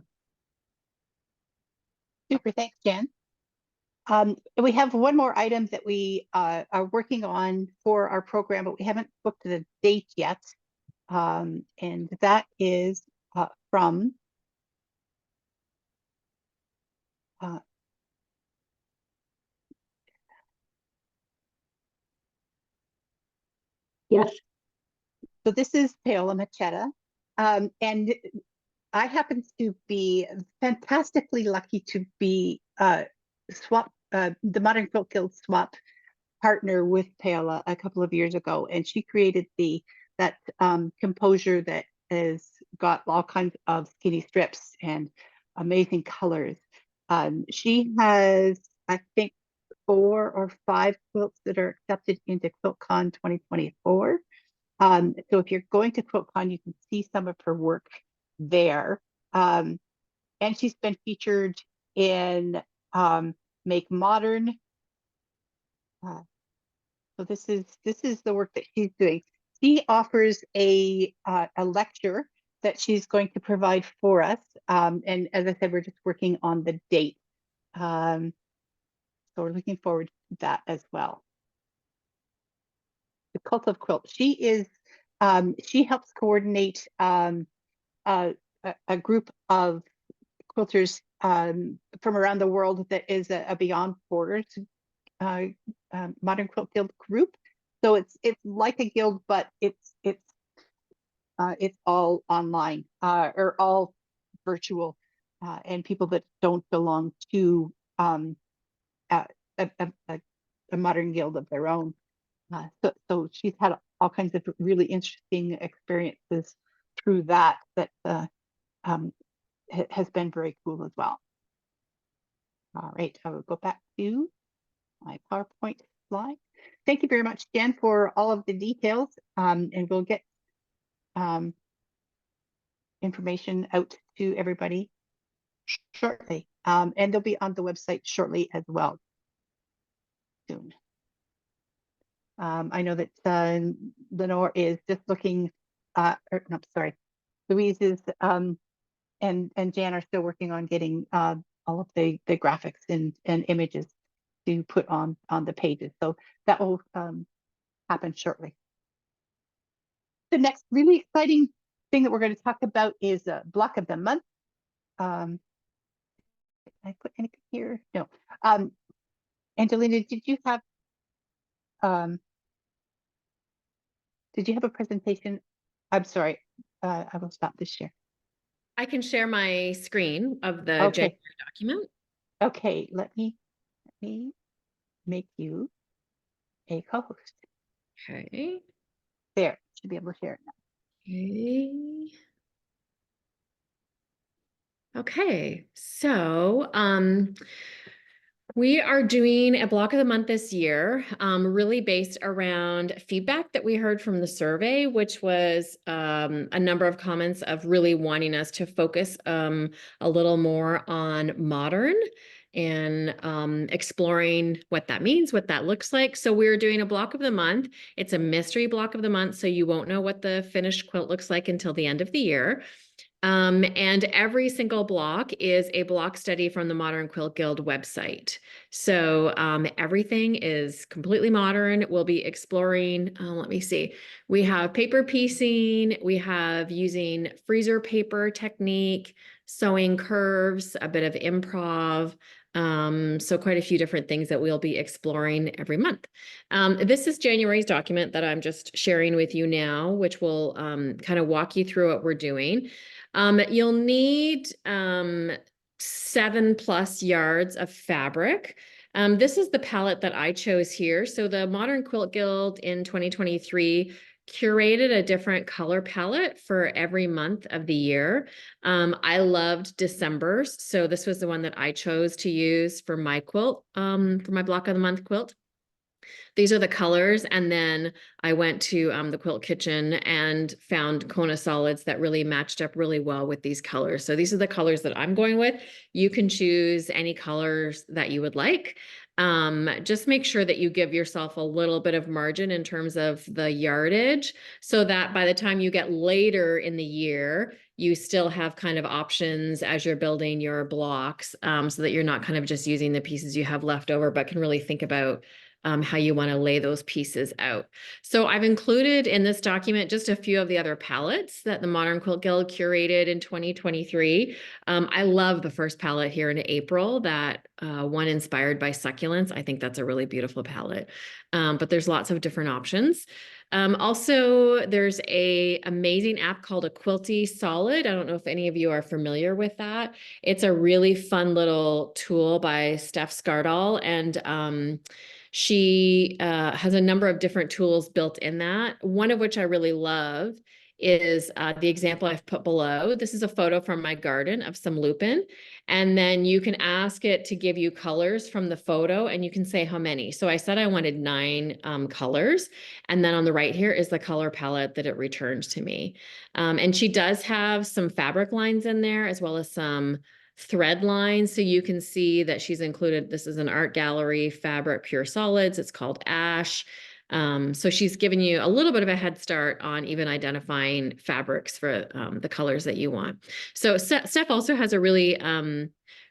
Super, thanks, Jen. We have one more item that we are working on for our program, but we haven't booked the date yet. And that is from Yes. so this is Paola Machetta. And I happen to be fantastically lucky to be the Modern Quilt Guild swap partner with Paola a couple of years ago, and she created that composure that has got all kinds of skinny strips and amazing colors. She has, I think, 4 or 5 quilts that are accepted into QuiltCon 2024. So if you're going to QuiltCon, you can see some of her work there. And she's been featured in Make Modern. So this is the work that she's doing. She offers a lecture that she's going to provide for us. And as I said, we're just working on the date. So we're looking forward to that as well. The Cult of Quilt. She helps coordinate a group of quilters from around the world that is a Beyond Borders Modern Quilt Guild group. So it's like a guild, but it's all online or all virtual, and people that don't belong to a, a, a modern guild of their own. So she's had all kinds of really interesting experiences through that has been very cool as well. All right, I will go back to my PowerPoint slide. Thank you very much, Jen, for all of the details. And we'll get information out to everybody shortly. And they'll be on the website shortly as well. Soon. I know that Lenore is just looking, or no, sorry, Louise is and Jan are still working on getting all of the graphics and images to put on the pages. So that will happen shortly. The next really exciting thing that we're going to talk about is a block of the month. Did I put anything here? No. Angelina, did you have a presentation? I'm sorry. I will stop this share. I can share my screen of the Okay. January document. Okay, let me make you a co-host. Okay. There, should be able to share it now. Okay. Okay. So We are doing a block of the month this year, really based around feedback that we heard from the survey, which was a number of comments of really wanting us to focus a little more on modern and exploring what that means, what that looks like. So we're doing a block of the month. It's a mystery block of the month, so you won't know what the finished quilt looks like until the end of the year. And every single block is a block study from the Modern Quilt Guild website. So everything is completely modern. We'll be exploring, let me see, we have paper piecing, we have using freezer paper technique, sewing curves, a bit of improv. So quite a few different things that we'll be exploring every month. This is January's document that I'm just sharing with you now, which will kind of walk you through what we're doing. You'll need 7+ yards of fabric. This is the palette that I chose here. So the Modern Quilt Guild in 2023 curated a different color palette for every month of the year. I loved December's, so this was the one that I chose to use for my quilt, for my block of the month quilt. These are the colors, and then I went to the Quilt Kitchen and found Kona solids that really matched up really well with these colors. So these are the colors that I'm going with. You can choose any colors that you would like. Just make sure that you give yourself a little bit of margin in terms of the yardage, so that by the time you get later in the year, you still have kind of options as you're building your blocks, so that you're not kind of just using the pieces you have left over, but can really think about how you want to lay those pieces out. So I've included in this document just a few of the other palettes that the Modern Quilt Guild curated in 2023. I love the first palette here in April, that one inspired by succulents. I think that's a really beautiful palette, but there's lots of different options. Also, there's a amazing app called a Quilty Solid. I don't know if any of you are familiar with that. It's a really fun little tool by Steph Skardal, and she has a number of different tools built in that. One of which I really love is the example I've put below. This is a photo from my garden of some lupin. And then you can ask it to give you colors from the photo, and you can say how many. So I said I wanted 9 colors. And then on the right here is the color palette that it returns to me. And she does have some fabric lines in there, as well as some thread lines. So you can see that she's included, this is an art gallery fabric pure solids. It's called Ash. So she's given you a little bit of a head start on even identifying fabrics for the colors that you want. So Steph also has a really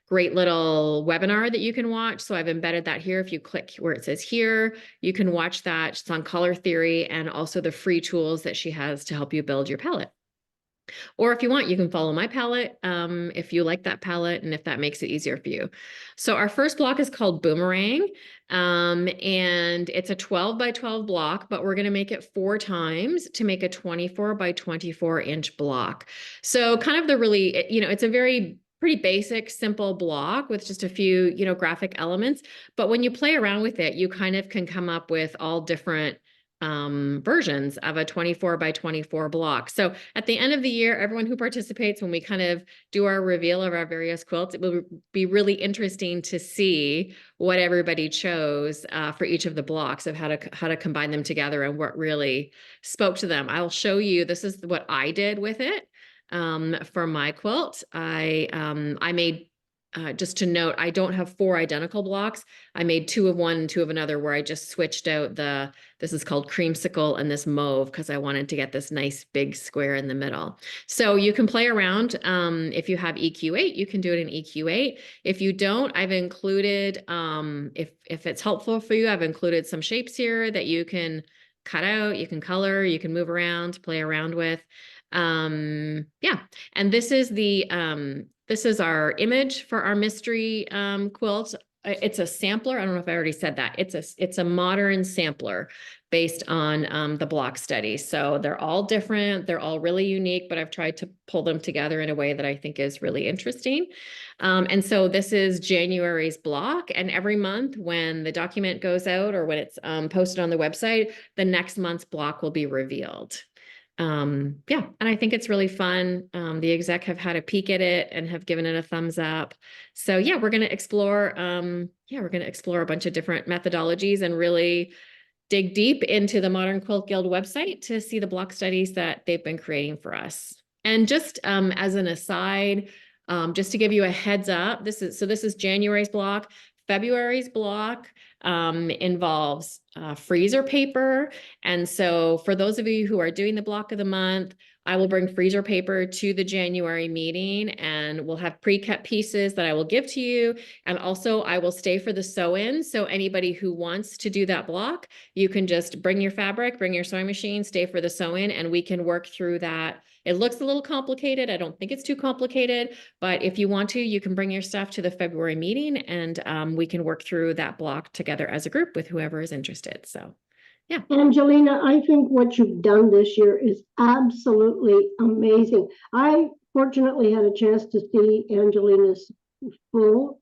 great little webinar that you can watch. So I've embedded that here. If you click where it says here, you can watch that. It's on color theory and also the free tools that she has to help you build your palette. Or if you want, you can follow my palette if you like that palette and if that makes it easier for you. So our first block is called Boomerang, and it's a 12 by 12 block, but we're going to make it 4 times to make a 24 by 24 inch block. So kind of the really, it's a very pretty basic, simple block with just a few, graphic elements. But when you play around with it, you kind of can come up with all different versions of a 24 by 24 block. So at the end of the year, everyone who participates, when we kind of do our reveal of our various quilts, it will be really interesting to see what everybody chose for each of the blocks, of how to combine them together and what really spoke to them. I'll show you, this is what I did with it for my quilt. I made, just to note, I don't have 4 identical blocks. I made 2 of one and 2 of another, where I just switched out this is called creamsicle and this mauve, because I wanted to get this nice big square in the middle. So you can play around. If you have EQ8, you can do it in EQ8. If you don't, I've included, if it's helpful for you, I've included some shapes here that you can cut out, you can color, you can move around, play around with. Yeah, and this is our image for our mystery quilt. It's a sampler. I don't know if I already said that. It's a modern sampler based on the block study. So they're all different. They're all really unique, but I've tried to pull them together in a way that I think is really interesting. And so this is January's block. And every month when the document goes out, or when it's posted on the website, the next month's block will be revealed. Yeah, and I think it's really fun. The exec have had a peek at it and have given it a thumbs up. So yeah, we're going to explore, a bunch of different methodologies and really dig deep into the Modern Quilt Guild website to see the block studies that they've been creating for us. And just as an aside, just to give you a heads up, this is January's block. February's block involves freezer paper. And so for those of you who are doing the block of the month, I will bring freezer paper to the January meeting, and we'll have pre-cut pieces that I will give to you. And also I will stay for the sew-in. So anybody who wants to do that block, you can just bring your fabric, bring your sewing machine, stay for the sew-in, and we can work through that. It looks a little complicated. I don't think it's too complicated, but if you want to, you can bring your stuff to the February meeting, and we can work through that block together as a group with whoever is interested. So yeah. Angelina, I think what you've done this year is absolutely amazing. I fortunately had a chance to see Angelina's full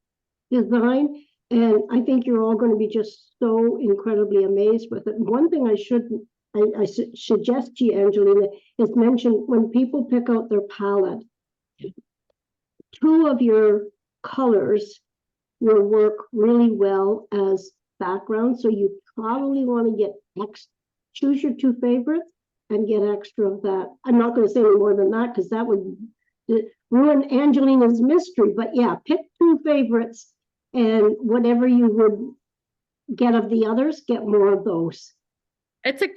design, and I think you're all going to be just so incredibly amazed with it. One thing I suggest to you, Angelina, is mention when people pick out their palette, two of your colors will work really well as background. So you probably want to get choose your two favorites and get extra of that. I'm not going to say any more than that because that would ruin Angelina's mystery. But yeah, pick two favorites, and whatever you would get of the others, get more of those. That's a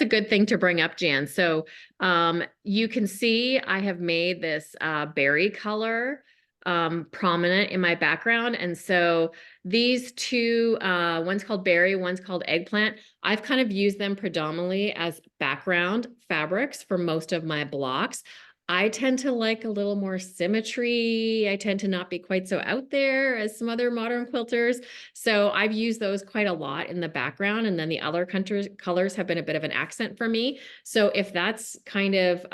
good thing to bring up, Jan. So you can see I have made this berry color prominent in my background. And so these two, one's called berry, one's called eggplant. I've kind of used them predominantly as background fabrics for most of my blocks. I tend to like a little more symmetry. I tend to not be quite so out there as some other modern quilters. So I've used those quite a lot in the background. And then the other colors have been a bit of an accent for me. So if that's kind of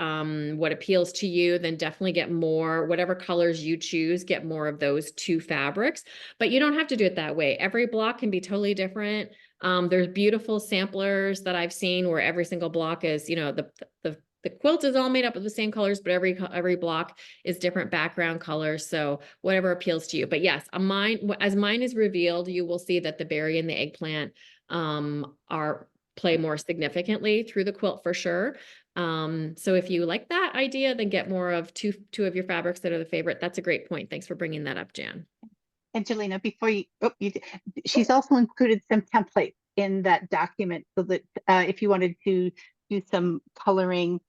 what appeals to you, then definitely get more, whatever colors you choose, get more of those two fabrics. But you don't have to do it that way. Every block can be totally different. There's beautiful samplers that I've seen where every single block is, the quilt is all made up of the same colors, but every block is different background colors. So whatever appeals to you. But yes, as mine is revealed, you will see that the berry and the eggplant play more significantly through the quilt for sure. So if you like that idea, then get more of two of your fabrics that are the favorite. That's a great point. Thanks for bringing that up, Jan. Angelina, before she's also included some templates in that document so that if you wanted to do some coloring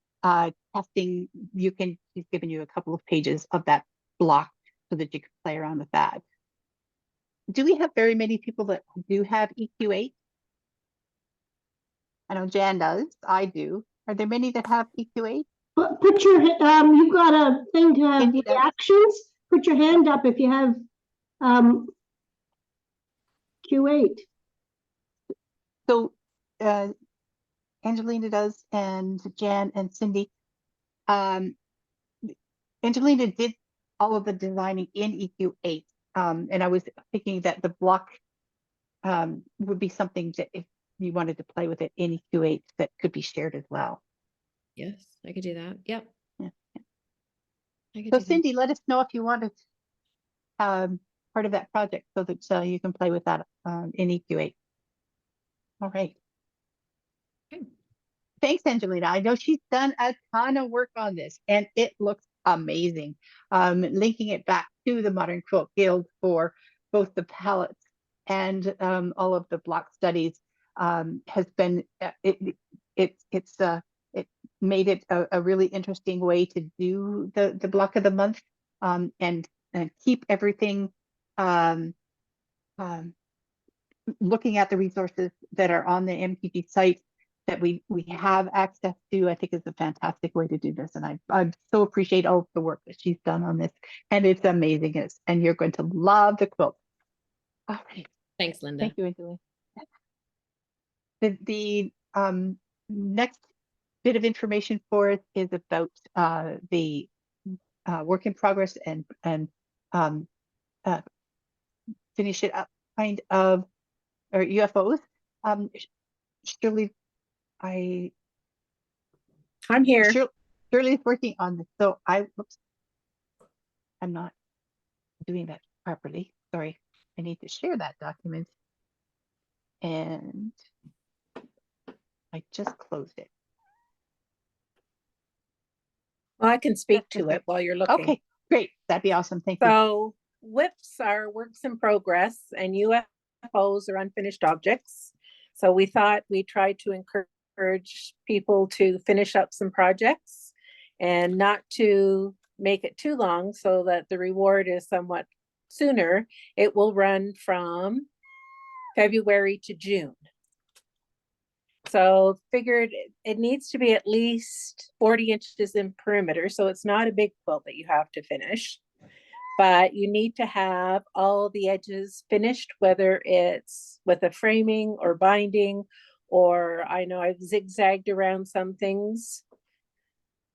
testing, she's given you a couple of pages of that block so that you can play around with that. Do we have very many people that do have EQ8? I know Jan does. I do. Are there many that have EQ8? Put your you've got a thing to have Indeed. reactions. Put your hand up if you have Q8. So Angelina does, and Jan and Cindy. Angelina did all of the designing in EQ8, and I was thinking that the block would be something that if you wanted to play with it in EQ8 that could be shared as well. Yes, I could do that. Yep. Yeah. I could So do that. Cindy, let us know if you wanted part of that project so that you can play with that in EQ8. All right. Okay. Thanks, Angelina. I know she's done a ton of work on this and it looks amazing. Linking it back to the Modern Quilt Guild for both the palettes and all of the block studies has been, it made it a really interesting way to do the block of the month and keep everything looking at the resources that are on the MTG site that we have access to. I think is a fantastic way to do this, and I so appreciate all of the work that she's done on this, and it's amazing. And you're going to love the quilt. All right. Thanks, Linda. Thank you, Angelina. The next bit of information for us is about the work in progress and finish it up kind of, or UFOs. Shirley, I'm here. Shirley's working on this. So whoops, I'm not doing that properly. Sorry. I need to share that document. And I just closed it. Well, I can speak to it while you're looking. Okay, great. That'd be awesome. Thank you. So WIPs are works in progress and UFOs are unfinished objects. So we thought we'd try to encourage people to finish up some projects and not to make it too long so that the reward is somewhat sooner. It will run from February to June. So figured it needs to be at least 40 inches in perimeter. So it's not a big quilt that you have to finish, but you need to have all the edges finished, whether it's with a framing or binding, or I know I've zigzagged around some things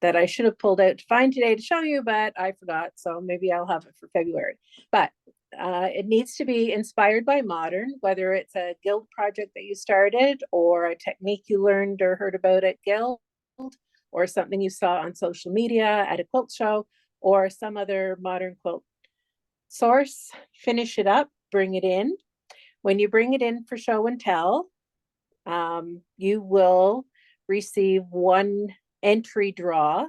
that I should have pulled out to find today to show you, but I forgot. So maybe I'll have it for February. But it needs to be inspired by modern, whether it's a guild project that you started or a technique you learned or heard about at guild or something you saw on social media at a quilt show or some other modern quilt source. Finish it up, bring it in. When you bring it in for show and tell, you will receive one entry draw.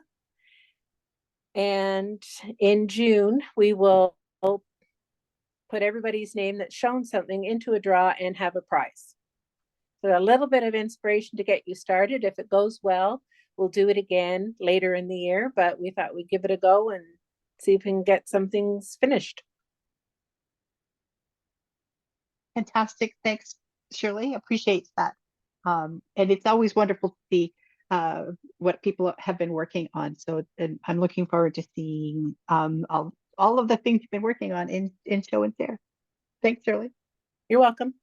And in June, we will put everybody's name that's shown something into a draw and have a prize. So a little bit of inspiration to get you started. If it goes well, we'll do it again later in the year, but we thought we'd give it a go and see if we can get some things finished. Fantastic. Thanks, Shirley. Appreciate that. And it's always wonderful to see what people have been working on. So I'm looking forward to seeing all of the things you've been working on in show and share. Thanks, Shirley. You're welcome.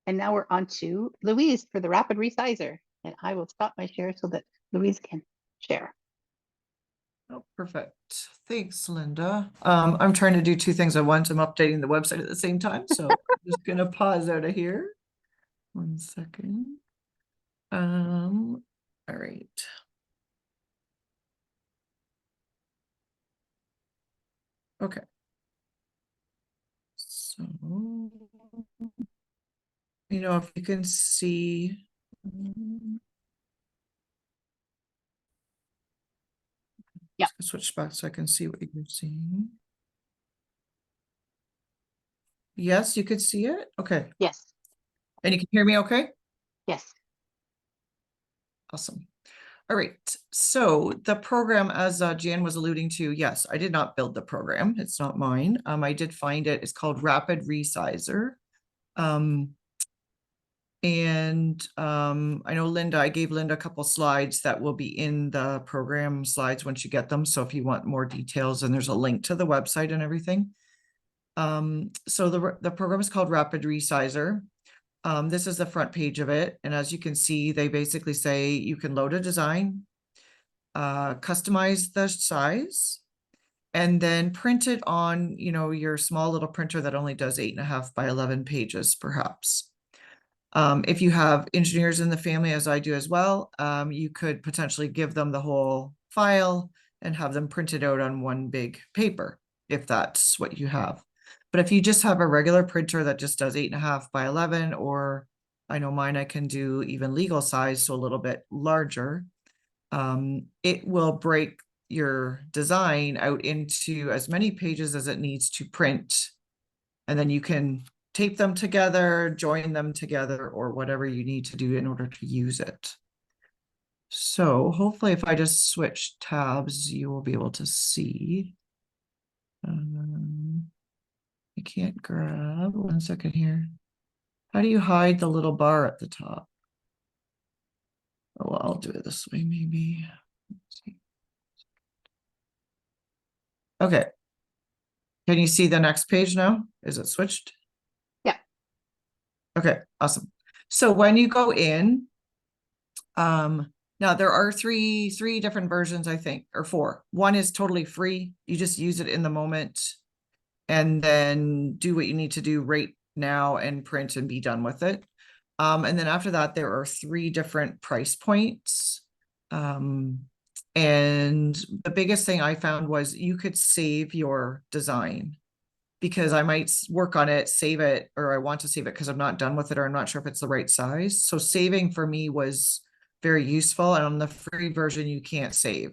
And now we're on to Louise for the rapid resizer. And I will stop my share so that Louise can share. Oh, perfect. Thanks, Linda. I'm trying to do two things at once. I'm updating the website at the same time. So I'm just gonna pause out of here. 1 second. All right. Okay. So, if you can see. Yeah. Switch back so I can see what you're seeing. Yes, you could see it? Okay. Yes. And you can hear me okay? Yes. Awesome. All right. So the program, as Jan was alluding to, yes, I did not build the program. It's not mine. I did find it. It's called Rapid Resizer. I know Linda, I gave Linda a couple slides that will be in the program slides once you get them. So if you want more details, and there's a link to the website and everything. So the program is called Rapid Resizer. This is the front page of it. And as you can see, they basically say you can load a design, customize the size, and then print it on, your small little printer that only does 8.5 by 11 pages, perhaps. If you have engineers in the family, as I do as well, you could potentially give them the whole file and have them printed out on one big paper, if that's what you have. But if you just have a regular printer that just does 8.5 by 11, or I know mine, I can do even legal size, so a little bit larger, it will break your design out into as many pages as it needs to print. And then you can tape them together, join them together, or whatever you need to do in order to use it. So hopefully if I just switch tabs, you will be able to see. I can't grab, 1 second here. How do you hide the little bar at the top? Oh, well, I'll do it this way, maybe. Let's see. Okay. Can you see the next page now? Is it switched? Yeah. Okay, awesome. So when you go in, now there are three different versions, I think, or four. One is totally free. You just use it in the moment. and then do what you need to do right now and print and be done with it. And then after that, there are 3 different price points. And the biggest thing I found was you could save your design, because I might work on it, save it, or I want to save it because I'm not done with it, or I'm not sure if it's the right size. So saving for me was very useful. And on the free version, you can't save.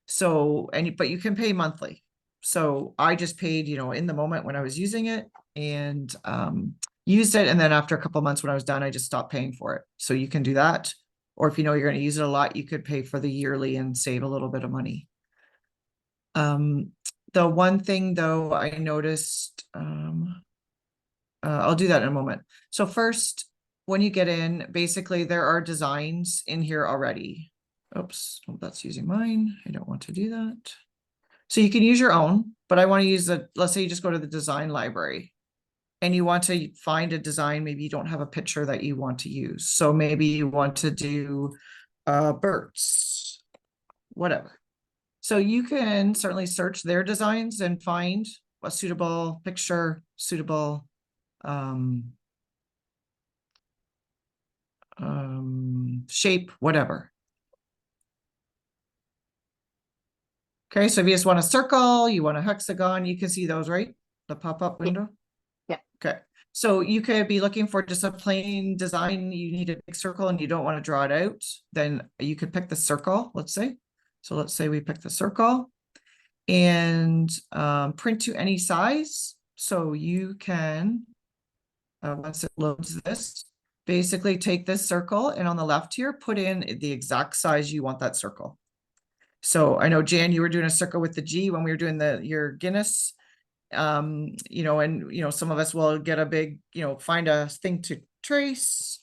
So, but you can pay monthly. So I just paid, in the moment when I was using it, and used it. And then after a couple months when I was done, I just stopped paying for it. So you can do that. Or if you know you're going to use it a lot, you could pay for the yearly and save a little bit of money. The one thing though, I noticed, I'll do that in a moment. So first, when you get in, basically there are designs in here already. Oops, oh, that's using mine. I don't want to do that. So you can use your own, but I want to use let's say you just go to the design library and you want to find a design. Maybe you don't have a picture that you want to use. So maybe you want to do birds, whatever. So you can certainly search their designs and find a suitable picture, suitable shape, whatever. Okay, so if you just want a circle, you want a hexagon, you can see those, right? The pop-up window? Yeah. Okay, so you could be looking for just a plain design. You need a big circle and you don't want to draw it out. Then you could pick the circle, let's say. So let's say we pick the circle and print to any size. So you can, once it loads this, basically take this circle and on the left here, put in the exact size you want that circle. So I know, Jan, you were doing a circle with the G when we were doing your Guinness, and, some of us will get a big, find a thing to trace,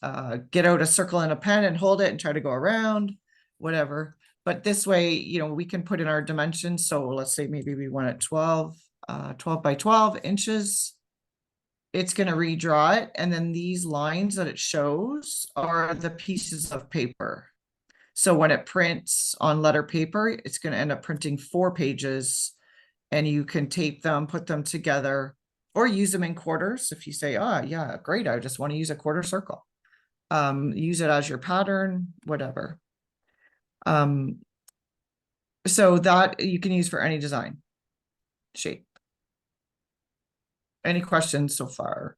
get out a circle and a pen and hold it and try to go around, whatever. But this way, we can put in our dimensions. So let's say maybe we want it 12 by 12 inches. It's going to redraw it. And then these lines that it shows are the pieces of paper. So when it prints on letter paper, it's going to end up printing 4 pages, and you can tape them, put them together, or use them in quarters. If you say, yeah, great, I just want to use a quarter circle. Use it as your pattern, whatever. So that you can use for any design shape. Any questions so far?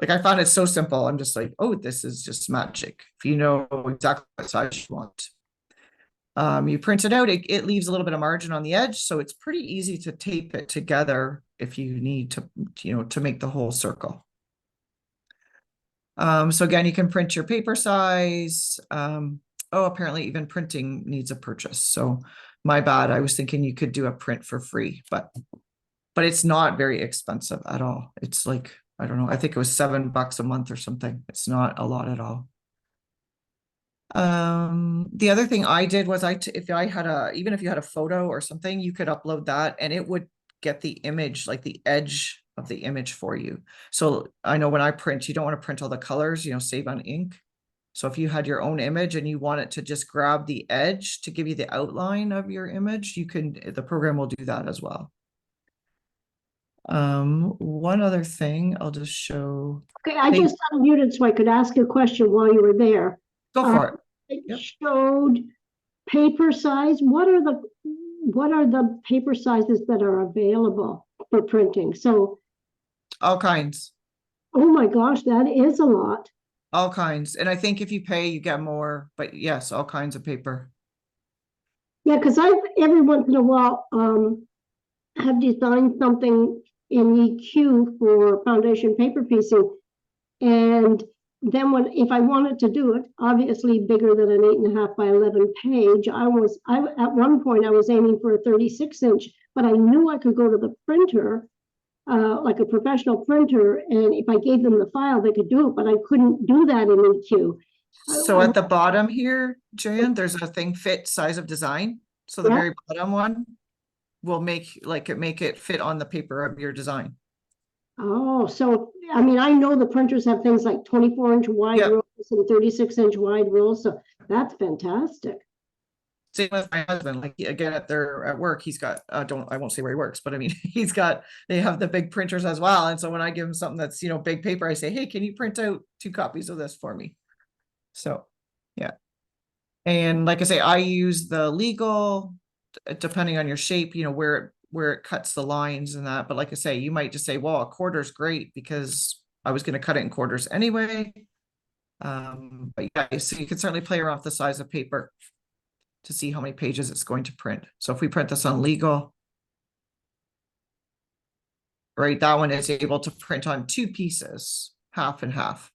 Like, I found it so simple. I'm just like, oh, this is just magic. If you know exactly what size you want. You print it out, it leaves a little bit of margin on the edge. So it's pretty easy to tape it together if you need to, to make the whole circle. So again, you can print your paper size. Apparently even printing needs a purchase. So my bad. I was thinking you could do a print for free, but it's not very expensive at all. It's like, I don't know, I think it was $7 a month or something. It's not a lot at all. The other thing I did was even if you had a photo or something, you could upload that and it would get the image, like the edge of the image for you. So I know when I print, you don't want to print all the colors, save on ink. So if you had your own image and you want it to just grab the edge to give you the outline of your image, the program will do that as well. One other thing I'll just show. Okay, I just unmuted so I could ask a question while you were there. Go for it. It showed paper size. What are the paper sizes that are available for printing? So all kinds. Oh my gosh, that is a lot. All kinds. And I think if you pay, you get more, but yes, all kinds of paper. Yeah, because I've every once in a while have designed something in EQ for foundation paper piecing. And then if I wanted to do it, obviously bigger than an 8.5 by 11 page, at one point I was aiming for a 36-inch, but I knew I could go to the printer, like a professional printer, and if I gave them the file, they could do it, but I couldn't do that in EQ. So at the bottom here, Jan, there's a thing, fit size of design. So the very bottom one will make it fit on the paper of your design. Oh, so I mean, I know the printers have things like 24-inch wide rolls and 36-inch wide rolls, so that's fantastic. Same with my husband, like again at work, he's got, I won't say where he works, but I mean, they have the big printers as well. And so when I give him something that's, big paper, I say, hey, can you print out 2 copies of this for me? So, yeah. And like I say, I use the legal, depending on your shape, where it cuts the lines and that. But like I say, you might just say, well, a quarter is great because I was going to cut it in quarters anyway. But yeah, so you can certainly play around with the size of paper to see how many pages it's going to print. So if we print this on legal, right, that one is able to print on 2 pieces, half and half.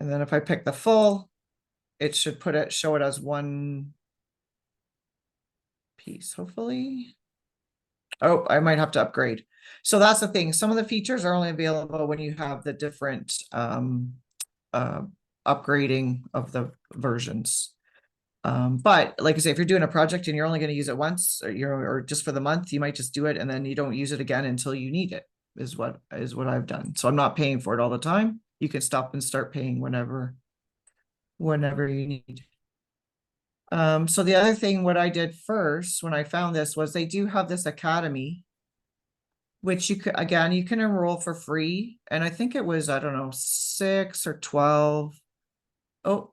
And then if I pick the full, it should show it as 1 piece, hopefully. Oh, I might have to upgrade. So that's the thing. Some of the features are only available when you have the different upgrading of the versions. But like I say, if you're doing a project and you're only going to use it once, or just for the month, you might just do it and then you don't use it again until you need it, is what I've done. So I'm not paying for it all the time. You can stop and start paying whenever you need. So the other thing, what I did first when I found this was they do have this academy, which you can enroll for free. And I think it was, I don't know, 6 or 12. Oh,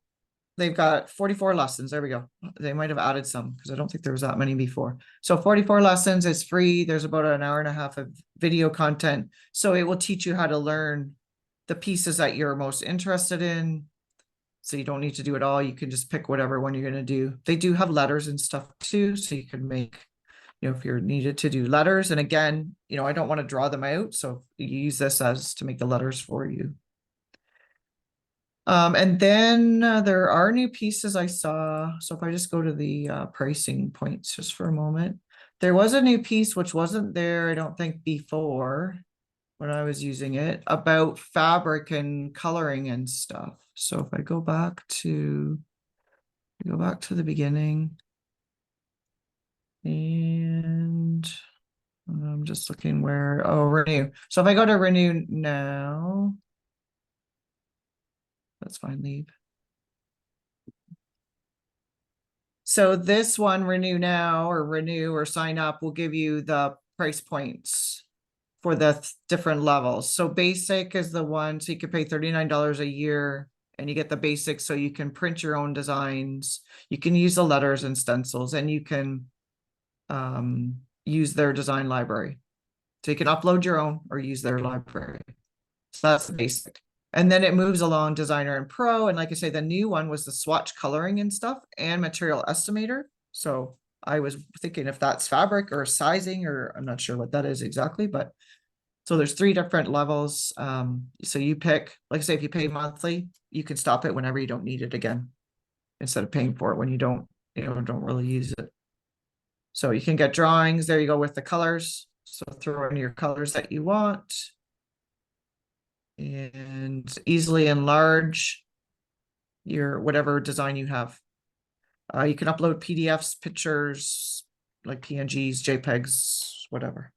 they've got 44 lessons. There we go. They might have added some because I don't think there was that many before. So 44 lessons is free. There's about an hour and a half of video content. So it will teach you how to learn the pieces that you're most interested in. So you don't need to do it all. You can just pick whatever one you're going to do. They do have letters and stuff too. So you can make, if you're needed to do letters. And again, I don't want to draw them out. So you use this as to make the letters for you. And then there are new pieces I saw. So if I just go to the pricing points just for a moment, there was a new piece which wasn't there, I don't think, before when I was using it, about fabric and coloring and stuff. So if I go back to the beginning, and I'm just looking where, renew. So if I go to renew now, that's fine, leave. So this one, renew now or sign up, will give you the price points for the different levels. So basic is the one, so you can pay $39 a year and you get the basics, so you can print your own designs. You can use the letters and stencils, and you can use their design library. So you can upload your own or use their library. So that's the basic. And then it moves along designer and pro. And like I say, the new one was the swatch coloring and stuff and material estimator. So I was thinking if that's fabric or sizing, or I'm not sure what that is exactly, but so there's 3 different levels. So you pick, like I say, if you pay monthly, you can stop it whenever you don't need it again, instead of paying for it when you don't really use it. So you can get drawings. There you go with the colors. So throw in your colors that you want. And easily enlarge your whatever design you have. You can upload PDFs, pictures, like PNGs, JPEGs, whatever.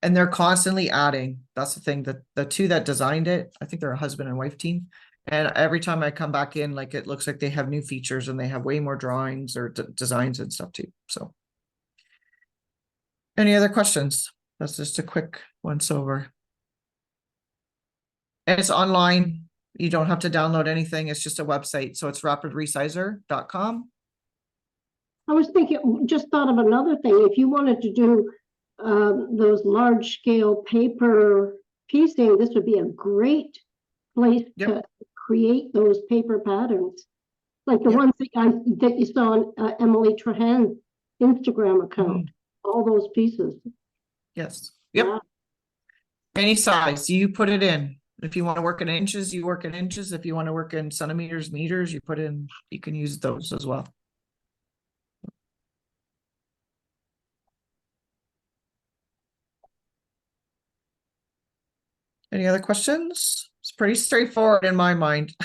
And they're constantly adding. That's the thing, that the 2 that designed it, I think they're a husband and wife team. And every time I come back in, like, it looks like they have new features and they have way more drawings or designs and stuff too. So any other questions? That's just a quick once over. And it's online. You don't have to download anything. It's just a website. So it's rapidresizer.com. I was thinking, just thought of another thing. If you wanted to do those large scale paper piecing, this would be a great place to create those paper patterns. Like the ones that you saw on Emily Trahan's Instagram account, all those pieces. Yes. Yep. Yeah. Any size, you put it in. If you want to work in inches, you work in inches. If you want to work in centimeters, meters, you put in, you can use those as well. Any other questions? It's pretty straightforward in my mind.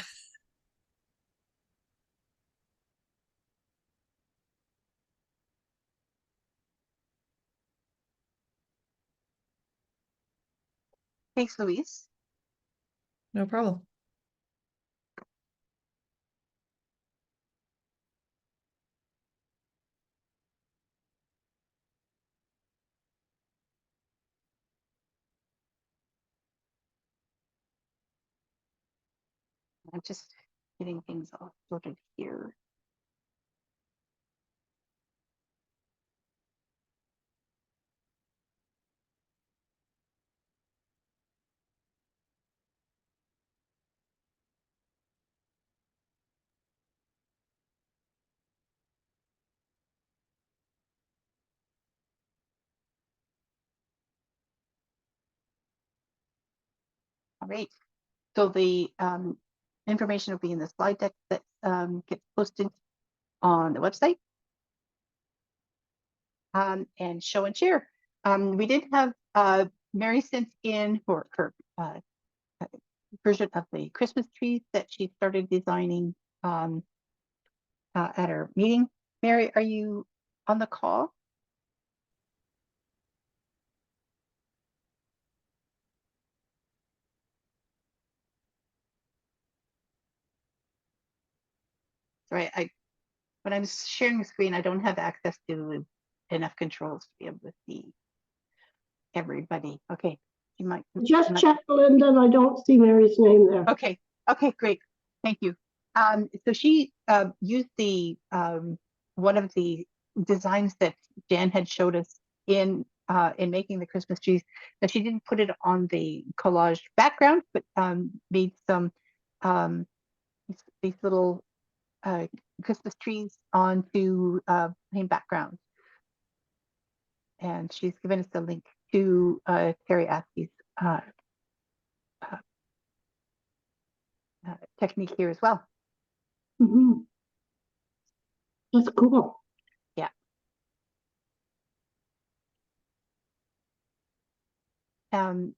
Thanks, Louise. No problem. I'm just getting things all sorted here. All right. So the information will be in the slide deck that gets posted on the website. And show and share. We did have Mary sent in for her version of the Christmas trees that she started designing at our meeting. Mary, are you on the call? Sorry, when I'm sharing the screen, I don't have access to enough controls to be able to see everybody. Okay, you might Just check, Linda, and I don't see Mary's name there. Okay. Okay, great. Thank you. So she used the one of the designs that Jan had showed us in making the Christmas trees. Now she didn't put it on the collage background, but made some these little Christmas trees onto plain backgrounds. And she's given us a link to Terry Askey's technique here as well. Mhm. That's cool. Yeah. And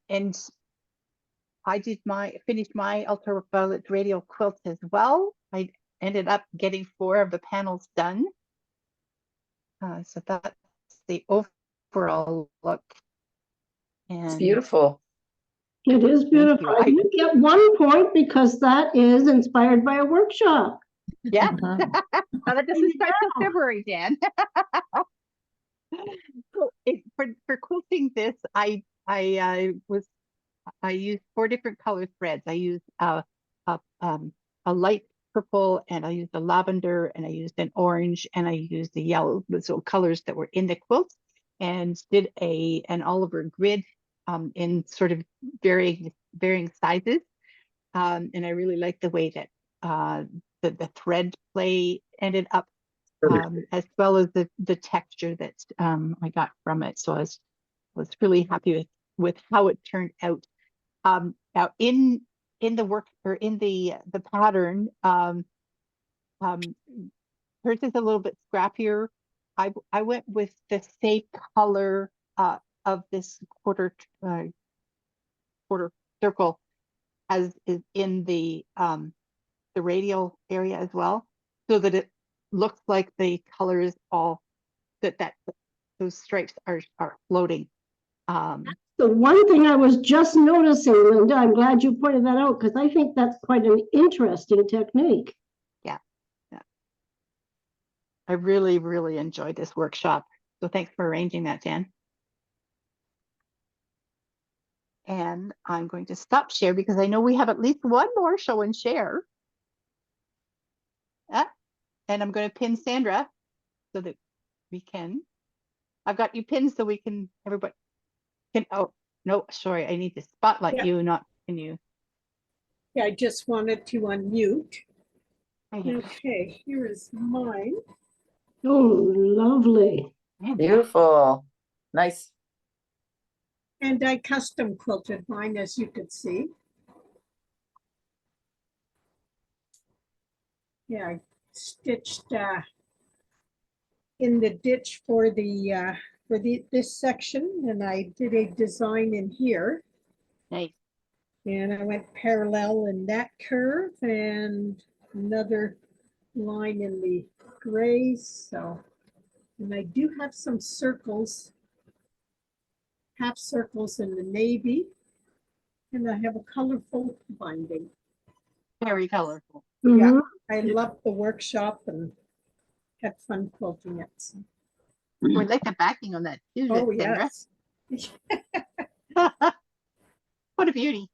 I finished my ultraviolet radial quilt as well. I ended up getting 4 of the panels done. So that's the overall look. It's And beautiful. It is thank beautiful. you. You get 1 point because that is inspired by a workshop. Yeah. Mhm. Well, that doesn't start till February, Dan. So for quilting this, I used 4 different color threads. I used a light purple, and I used a lavender, and I used an orange, and I used the yellow, so colors that were in the quilt, and did an Oliver grid in sort of varying sizes. And I really liked the way that the thread play ended up, as well as the texture that I got from it. So I was really happy with how it turned out. Now in the work, or in the pattern, hers is a little bit scrappier. I went with the same color of this quarter circle as is in the radial area as well, so that it looks like the colors all that those stripes are floating. The one thing I was just noticing, Linda, I'm glad you pointed that out because I think that's quite an interesting technique. Yeah. I really, really enjoyed this workshop. So thanks for arranging that, Jan. And I'm going to stop share because I know we have at least one more show and share. And I'm going to pin Sandra so that we can. I've got you pinned so we can, everybody can. Oh, no, sorry. I need to spotlight Yeah. you, not pin you. Yeah, I just wanted to unmute. Okay. Okay, here is mine. Oh, lovely. Beautiful. Nice. And I custom quilted mine, as you could see. Yeah, I stitched in the ditch for this section, and I did a design in here. Nice. And I went parallel in that curve and another line in the gray. So, and I do have some circles, half circles in the navy. And I have a colorful binding. Very colorful. Yeah. Mhm. I loved the workshop and had fun quilting it. So. Would like the backing on that too, Oh, Sandra. yes. What a beauty.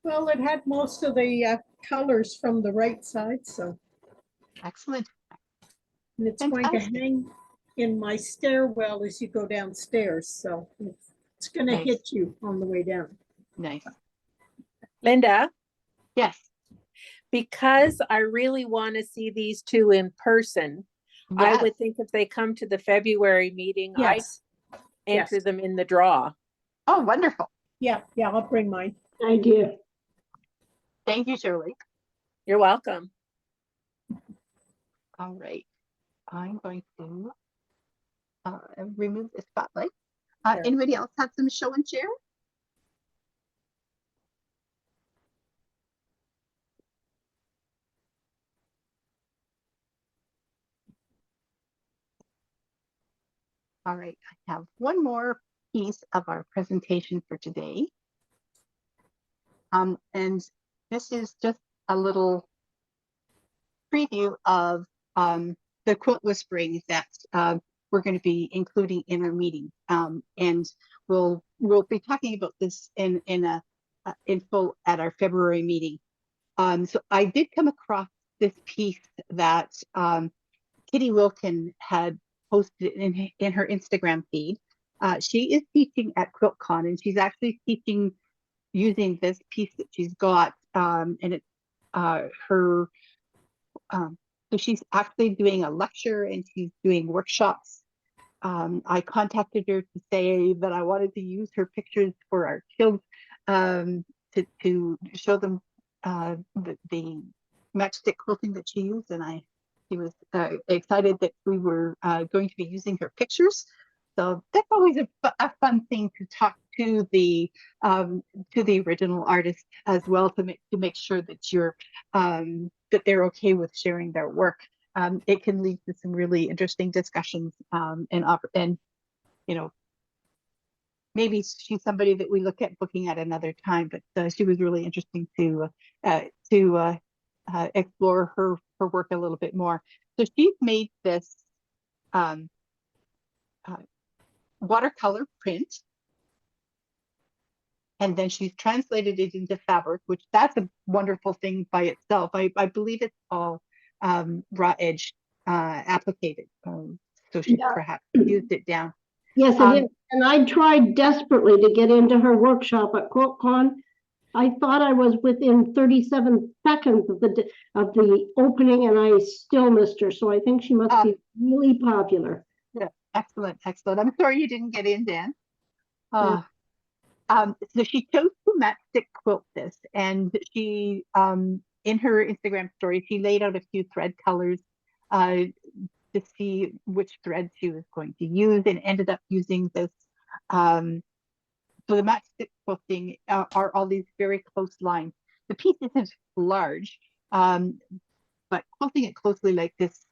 Well, it had most of the colors from the right side, so, Excellent. and it's going to Fantastic. hang in my stairwell as you go downstairs, so it's gonna Nice. hit you on the way down. Nice. Linda, Yes. because I really want to see these two in person, I Yes. would think if they come to the February meeting, I'd Yes, enter yes. them in the draw. Oh, wonderful. yeah, I'll bring mine. Idea. Thank you, Shirley. You're welcome. All right. I'm going to remove the spotlight. Sure. Anybody else have some show and share? All right, I have one more piece of our presentation for today. And this is just a little preview of the quilt whispering that we're going to be including in our meeting. And we'll be talking about this in full at our February meeting. So I did come across this piece that Kitty Wilkin had posted in her Instagram feed. She is teaching at QuiltCon, and she's actually teaching using this piece that she's got, and it's her. So she's actually doing a lecture and she's doing workshops. I contacted her to say that I wanted to use her pictures for our kids to show them the matchstick quilting that she used, and she was excited that we were going to be using her pictures. So that's always a fun thing to talk to the original artist as well, to make sure that you're that they're okay with sharing their work. It can lead to some really interesting discussions, and you know, maybe she's somebody that we look at booking at another time, but she was really interesting to explore her work a little bit more. So she's made this watercolor print, and then she's translated it into fabric, which that's a wonderful thing by itself. I believe it's all raw edge applicated, so she perhaps used it down. Yes, it is. And I tried desperately to get into her workshop at QuiltCon. I thought I was within 37 seconds of the opening, and I still missed her. So I think she must be really popular. Yeah, excellent. I'm sorry you didn't get in, Dan. Yeah. So she chose to matchstick quilt this, and she in her Instagram story she laid out a few thread colors to see which thread she was going to use, and ended up using this. So the matchstick quilting are all these very close lines. The piece isn't large, but quilting it closely like this,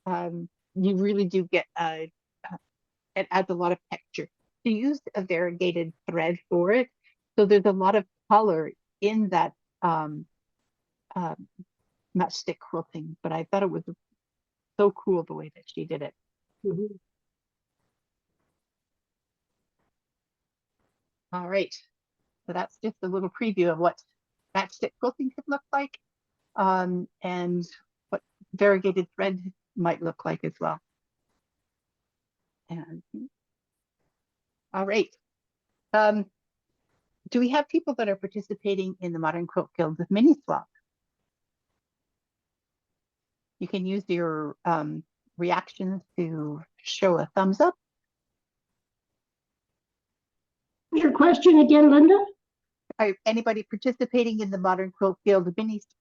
you really do get it adds a lot of texture. She used a variegated thread for it, so there's a lot of color in that matchstick quilting. But I thought it was so cool the way that she did it. Mm-hmm. All right, so that's just a little preview of what matchstick quilting could look like, and what variegated thread might look like as well. And all right. Do we have people that are participating in the Modern Quilt Guild with Mini Swap? You can use your reactions to show a thumbs up. Your question again, Linda? Are anybody participating in the Modern Quilt Guild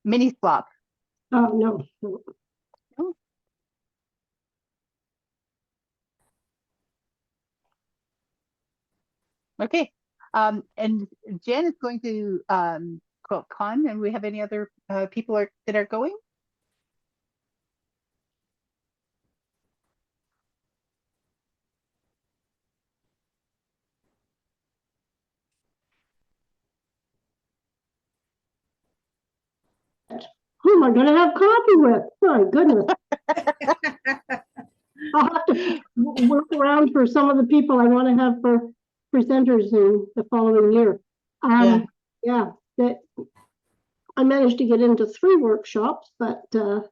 mini Swap? No. No? Okay. And Jen is going to QuiltCon, and we have any other people that are going? Who am I going to have coffee with? My goodness. I'll have to work around for some of the people I want to have for presenters in the following year. Yeah, that I managed to get into 3 workshops, but and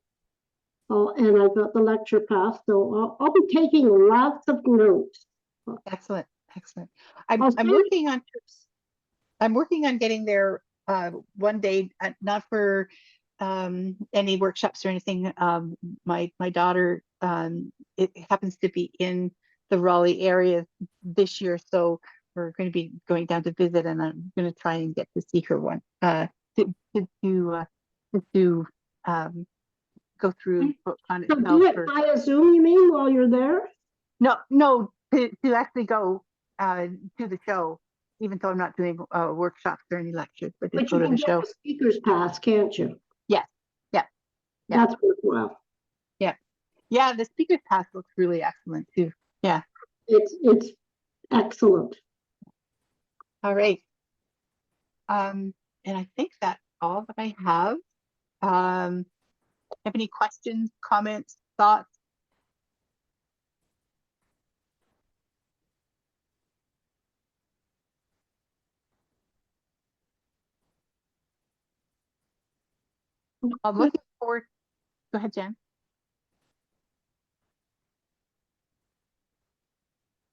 I've got the lecture pass, so I'll be taking lots of notes. Excellent, excellent. I'm I'll I'm send- working on getting there one day, not for any workshops or anything. My daughter, it happens to be in the Raleigh area this year, so we're going to be going down to visit, and I'm going to try and get to see her one to go through book on So itself. do it via Zoom, you mean, while you're there? No, to actually go to the show, even though I'm not doing workshops or any lectures, but just But go you to can the get show. the speaker's pass, can't you? Yes, yeah. That's worthwhile. Yeah, the speaker's pass looks really excellent too. Yeah. It's excellent. All right. And I think that's all that I have. Have any questions, comments, thoughts? I'm looking forward. Go ahead, Jen.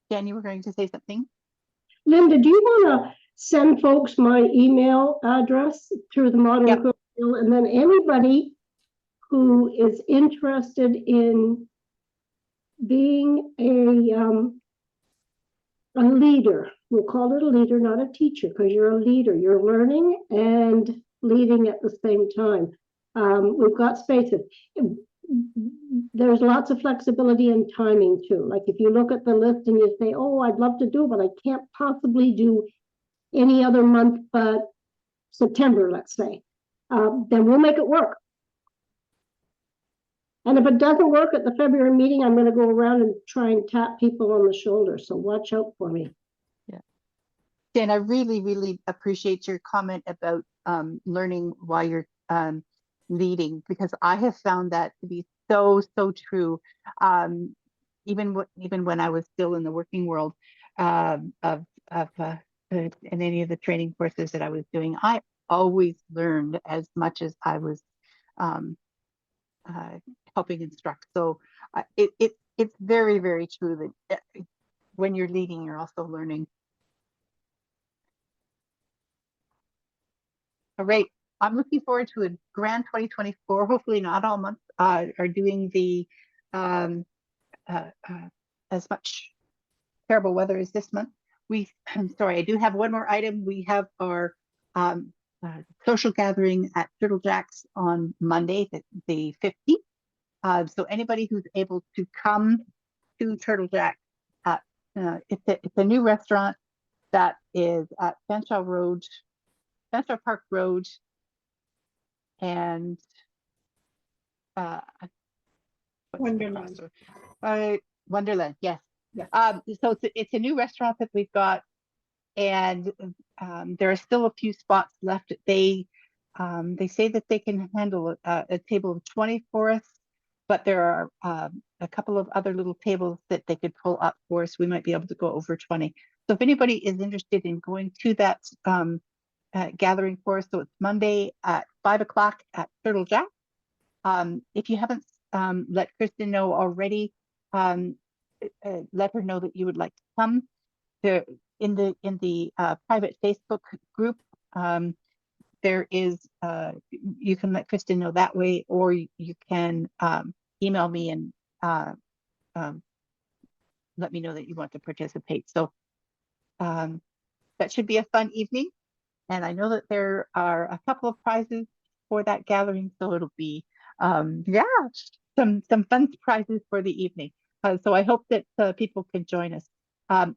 Jen, you were going to say something? Linda, do you want to send folks my email address through the Modern Yep. Quilt Guild? And then anybody who is interested in being a leader, we'll call it a leader, not a teacher, because you're a leader. You're learning and leading at the same time. We've got spaces. There's lots of flexibility and timing too. Like if you look at the list and you say, oh, I'd love to do, but I can't possibly do any other month but September, let's say, then we'll make it work. And if it doesn't work at the February meeting, I'm going to go around and try and tap people on the shoulder. So watch out for me. Jen, I really, really appreciate your comment about learning while you're leading, because I have found that to be so true. Even when I was still in the working world of in any of the training courses that I was doing, I always learned as much as I was helping instruct. So it's very true that when you're leading, you're also learning. All right. I'm looking forward to a grand 2024. Hopefully not all months are doing the as much terrible weather as this month. I'm sorry, I do have one more item. We have our social gathering at Turtle Jack's on Monday, the 15th. So anybody who's able to come to Turtle Jack, it's a new restaurant that is at Fanshawe Park Road, and Wonderland. Wonderland, yes. Yeah. So it's a new restaurant that we've got, and there are still a few spots left. They say that they can handle a table of 20 for us, but there are a couple of other little tables that they could pull up for us. We might be able to go over 20. So if anybody is interested in going to that gathering for us, so it's Monday at 5 o'clock at Turtle Jack. If you haven't let Kristen know already, let her know that you would like to come to in the private Facebook group. There is you can let Kristen know that way, or you can email me and let me know that you want to participate. So that should be a fun evening, and I know that there are a couple of prizes for that gathering, so it'll be some fun prizes for the evening. So I hope that people can join us.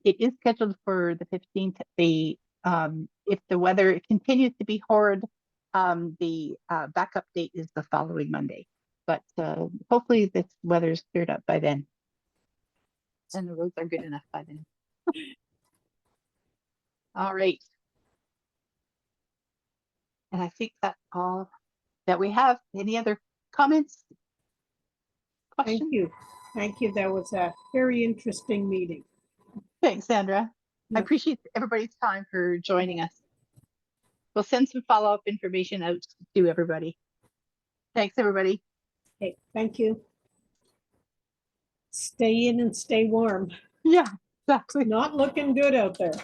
It is scheduled for the 15th. If the weather continues to be horrid, the backup date is the following Monday. But hopefully this weather's cleared up by then, and the roads are good enough by then. All right. And I think that's all that we have. Any other comments? Questions? Thank you. Thank you. That was a very interesting meeting. Thanks, Sandra. I Yeah. appreciate everybody's time for joining us. we'll send some follow-up information out to everybody. Thanks, everybody. Okay, thank you. Stay in and stay warm. Yeah, exactly. Not looking good out there.